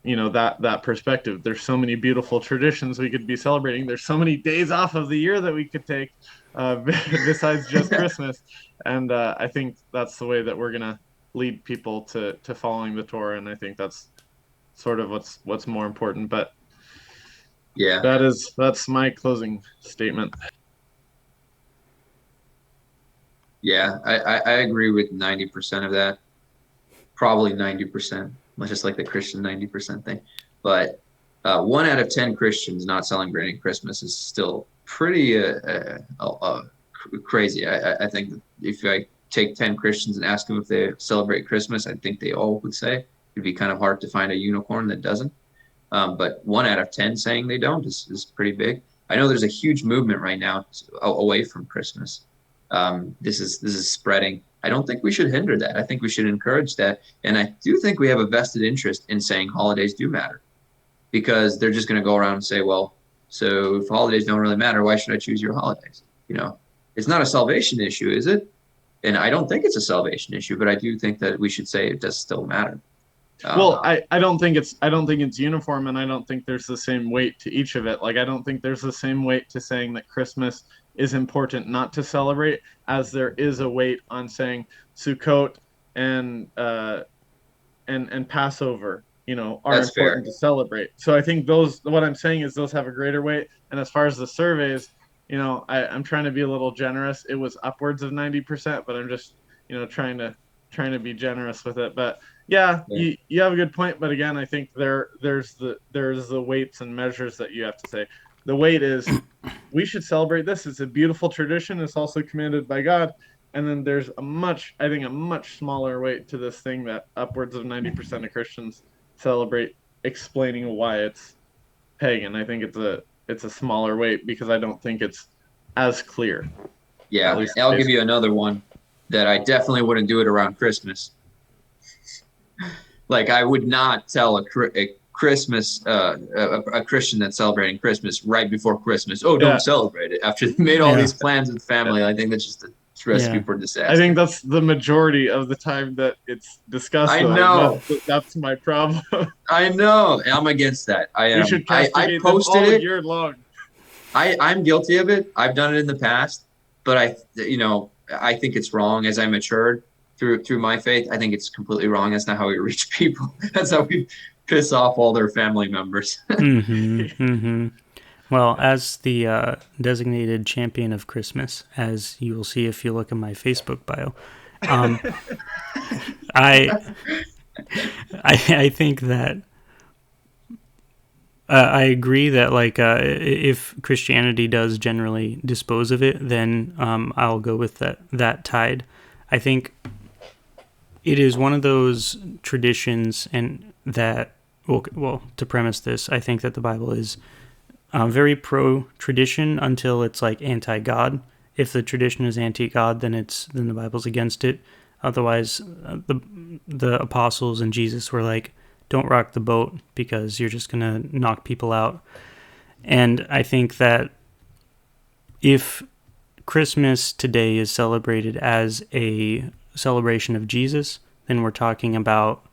that perspective. There's so many beautiful traditions we could be celebrating. There's so many days off of the year that we could take besides just Christmas. And I think that's the way that we're gonna lead people to following the Torah. And I think that's sort of what's more important. But Yeah. that's my closing statement. Yeah, I agree with 90% of that. Probably 90%, much just like the Christian 90% thing. But 1 out of 10 Christians not celebrating Christmas is still pretty crazy. I think if I take 10 Christians and ask them if they celebrate Christmas, I think they all would say. It'd be kind of hard to find a unicorn that doesn't. But 1 out of 10 saying they don't is pretty big. I know there's a huge movement right now away from Christmas. This is spreading. I don't think we should hinder that. I think we should encourage that. And I do think we have a vested interest in saying holidays do matter, because they're just going to go around and say, well, so if holidays don't really matter, why should I choose your holidays? It's not a salvation issue, is it? And I don't think it's a salvation issue, but I do think that we should say it does still matter. Well, I don't think it's uniform, and I don't think there's the same weight to each of it. Like, I don't think there's the same weight to saying that Christmas is important not to celebrate as there is a weight on saying Sukkot and Passover, are That's important fair. to celebrate. So I think what I'm saying is those have a greater weight. And as far as the surveys, I'm trying to be a little generous. It was upwards of 90%, but I'm just, trying to be generous with it. But yeah. You have a good point. But again, I think there's the weights and measures that you have to say. The weight is we should celebrate this. It's a beautiful tradition. It's also commanded by God. And then there's a much smaller weight to this thing that upwards of 90% of Christians celebrate, explaining why it's pagan. I think it's a smaller weight because I don't think it's as clear. Yeah, I'll give you another one that I definitely wouldn't do it around Christmas. Like, I would not tell a Christmas, a Christian that's celebrating Christmas right before Christmas, don't celebrate it. After they made all these plans with family, I think that's just a recipe for disaster. I think that's the majority of the time that it's discussed. I know. That's my problem. I know. I'm against that. I am. You should castigate I posted them all it year long. I'm guilty of it. I've done it in the past, but I think it's wrong. As I matured through my faith, I think it's completely wrong. That's not how we reach people. That's how we piss off all their family members. Well, as the designated champion of Christmas, as you will see if you look at my Facebook bio, I think that I agree that if Christianity does generally dispose of it, then I'll go with that tide. I think it is one of those traditions, and that well, to premise this, I think that the Bible is very pro-tradition until it's anti-God. If the tradition is anti-God, then the Bible's against it. Otherwise, the apostles and Jesus were like, don't rock the boat because you're just going to knock people out. And I think that if Christmas today is celebrated as a celebration of Jesus, then we're talking about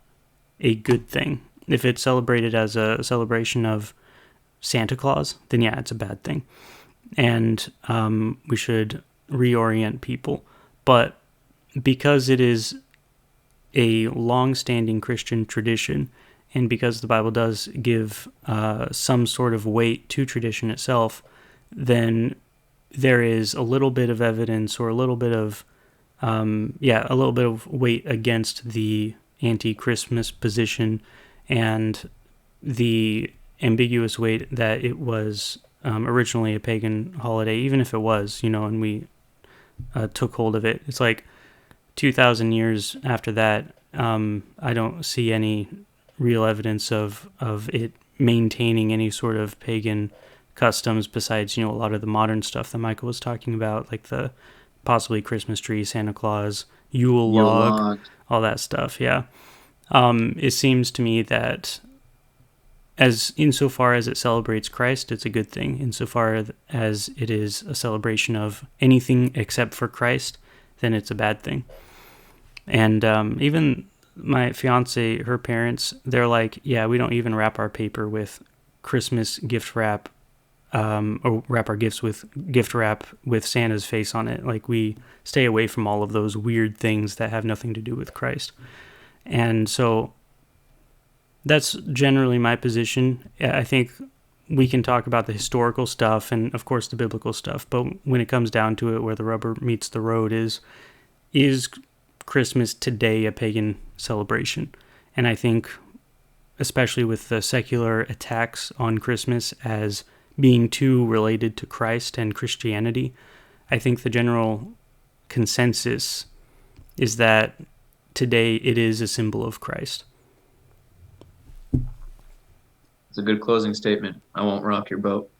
a good thing. If it's celebrated as a celebration of Santa Claus, then yeah, it's a bad thing. And we should reorient people. But because it is a long-standing Christian tradition, and because the Bible does give some sort of weight to tradition itself, then there is a little bit of evidence or a little bit of weight against the anti-Christmas position and the ambiguous weight that it was originally a pagan holiday, even if it was, and we took hold of it. It's 2,000 years after that, I don't see any real evidence of it maintaining any sort of pagan customs besides, a lot of the modern stuff that Michael was talking about, like the possibly Christmas tree, Santa Claus, Yule log, all that stuff. Yeah. It seems to me that insofar as it celebrates Christ, it's a good thing. Insofar as it is a celebration of anything except for Christ, then it's a bad thing. And even my fiance, her parents, they're like, yeah, we don't even wrap our paper with Christmas gift wrap, or wrap our gifts with gift wrap with Santa's face on it. Like, we stay away from all of those weird things that have nothing to do with Christ. And so that's generally my position. I think we can talk about the historical stuff and, of course, the biblical stuff, but when it comes down to it, where the rubber meets the road is Christmas today a pagan celebration? And I think, especially with the secular attacks on Christmas as being too related to Christ and Christianity, I think the general consensus is that today it is a symbol of Christ. It's a good closing statement. I won't rock your boat.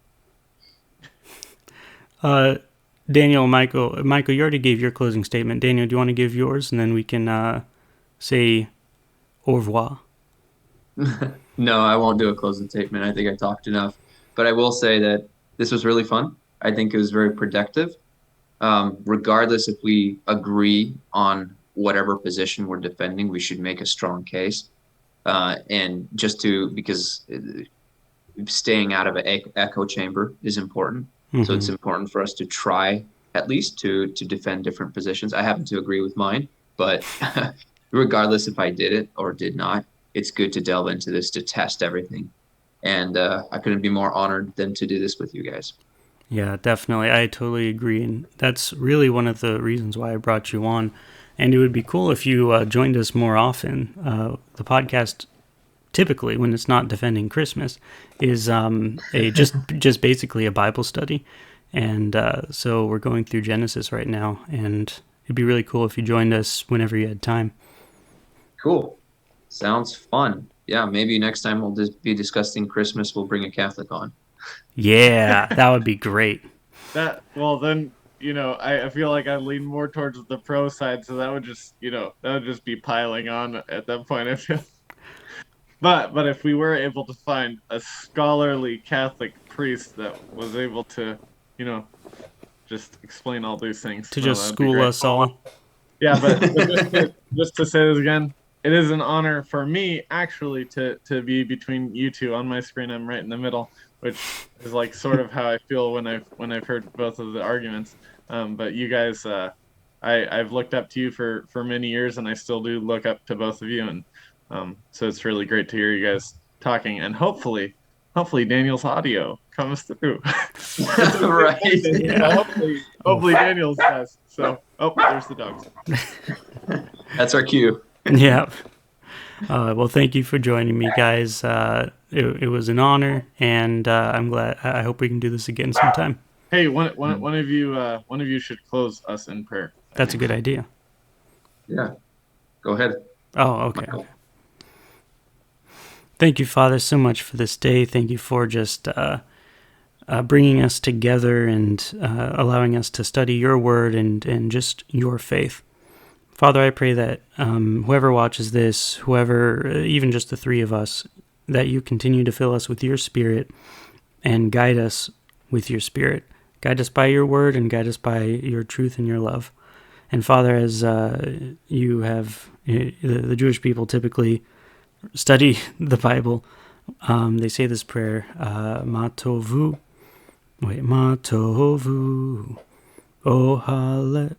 Daniel, Michael, you already gave your closing statement. Daniel, do you want to give yours, and then we can say au revoir? No, I won't do a closing statement. I think I talked enough. But I will say that this was really fun. I think it was very productive. Regardless if we agree on whatever position we're defending, we should make a strong case. And because staying out of an echo chamber is important. Mm-hmm. So it's important for us to try at least to defend different positions. I happen to agree with mine, but regardless if I did it or did not, it's good to delve into this to test everything. And I couldn't be more honored than to do this with you guys. Yeah, definitely. I totally agree. And that's really one of the reasons why I brought you on. And it would be cool if you joined us more often. The podcast, typically, when it's not defending Christmas, is just basically a Bible study. And so we're going through Genesis right now. And it'd be really cool if you joined us whenever you had time. Cool. Sounds fun. Yeah, maybe next time we'll just be discussing Christmas. We'll bring a Catholic on. Yeah, that would be great. Then, I feel like I lean more towards the pro side, so that would just be piling on at that point, I feel. But if we were able to find a scholarly Catholic priest that was able to, just explain all these things. To just school us all. Yeah, but just to say this again, it is an honor for me, actually, to be between you two. On my screen, I'm right in the middle, which is like sort of how I feel when I've heard both of the arguments. But you guys, I've looked up to you for many years, and I still do look up to both of you, and so it's really great to hear you guys talking, and hopefully Daniel's audio comes through. Right. Yeah. Hopefully Daniel's does. So, there's the dogs. That's our cue. Yeah. Well, thank you for joining me, guys. It was an honor, and I'm glad. I hope we can do this again sometime. Hey, one of you should close us in prayer. That's a good idea. Yeah. Go ahead. Oh, okay. Michael. Thank you, Father, so much for this day. Thank you for just bringing us together and allowing us to study your word and just your faith. Father, I pray that whoever watches this, even just the three of us, that you continue to fill us with your Spirit and guide us with your Spirit. Guide us by your word and guide us by your truth and your love. And Father, as you have, the Jewish people typically study the Bible, they say this prayer, Ma tovu, oh hallelujah.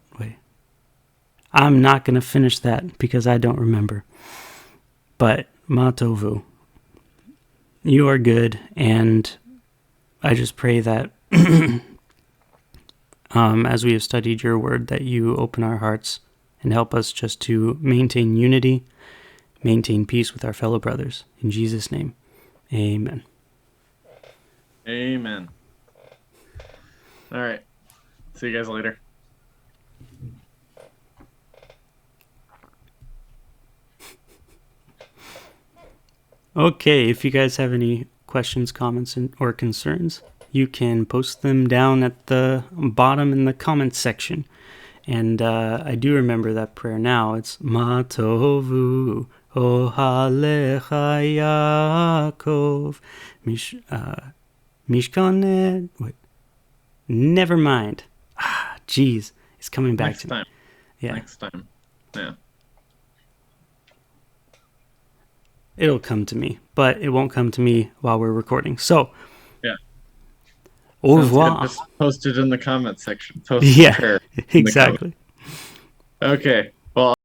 I'm not going to finish that because I don't remember. But Ma tovu, you are good, and I just pray that as we have studied your word, that you open our hearts and help us just to maintain unity, maintain peace with our fellow brothers. In Jesus' name, amen. Amen. All right. See you guys later. Okay, if you guys have any questions, comments, or concerns, you can post them down at the bottom in the comments section. And I do remember that prayer now. It's Ma tovu ohalecha Yaakov mishkanet. Wait, never mind. Jeez, it's coming back next time. Yeah. Next time. Yeah. it'll come to me, but it won't come to me while we're recording. So, yeah. Au revoir. Just post it in the comment section. Post yeah, prayer exactly. Okay. Well,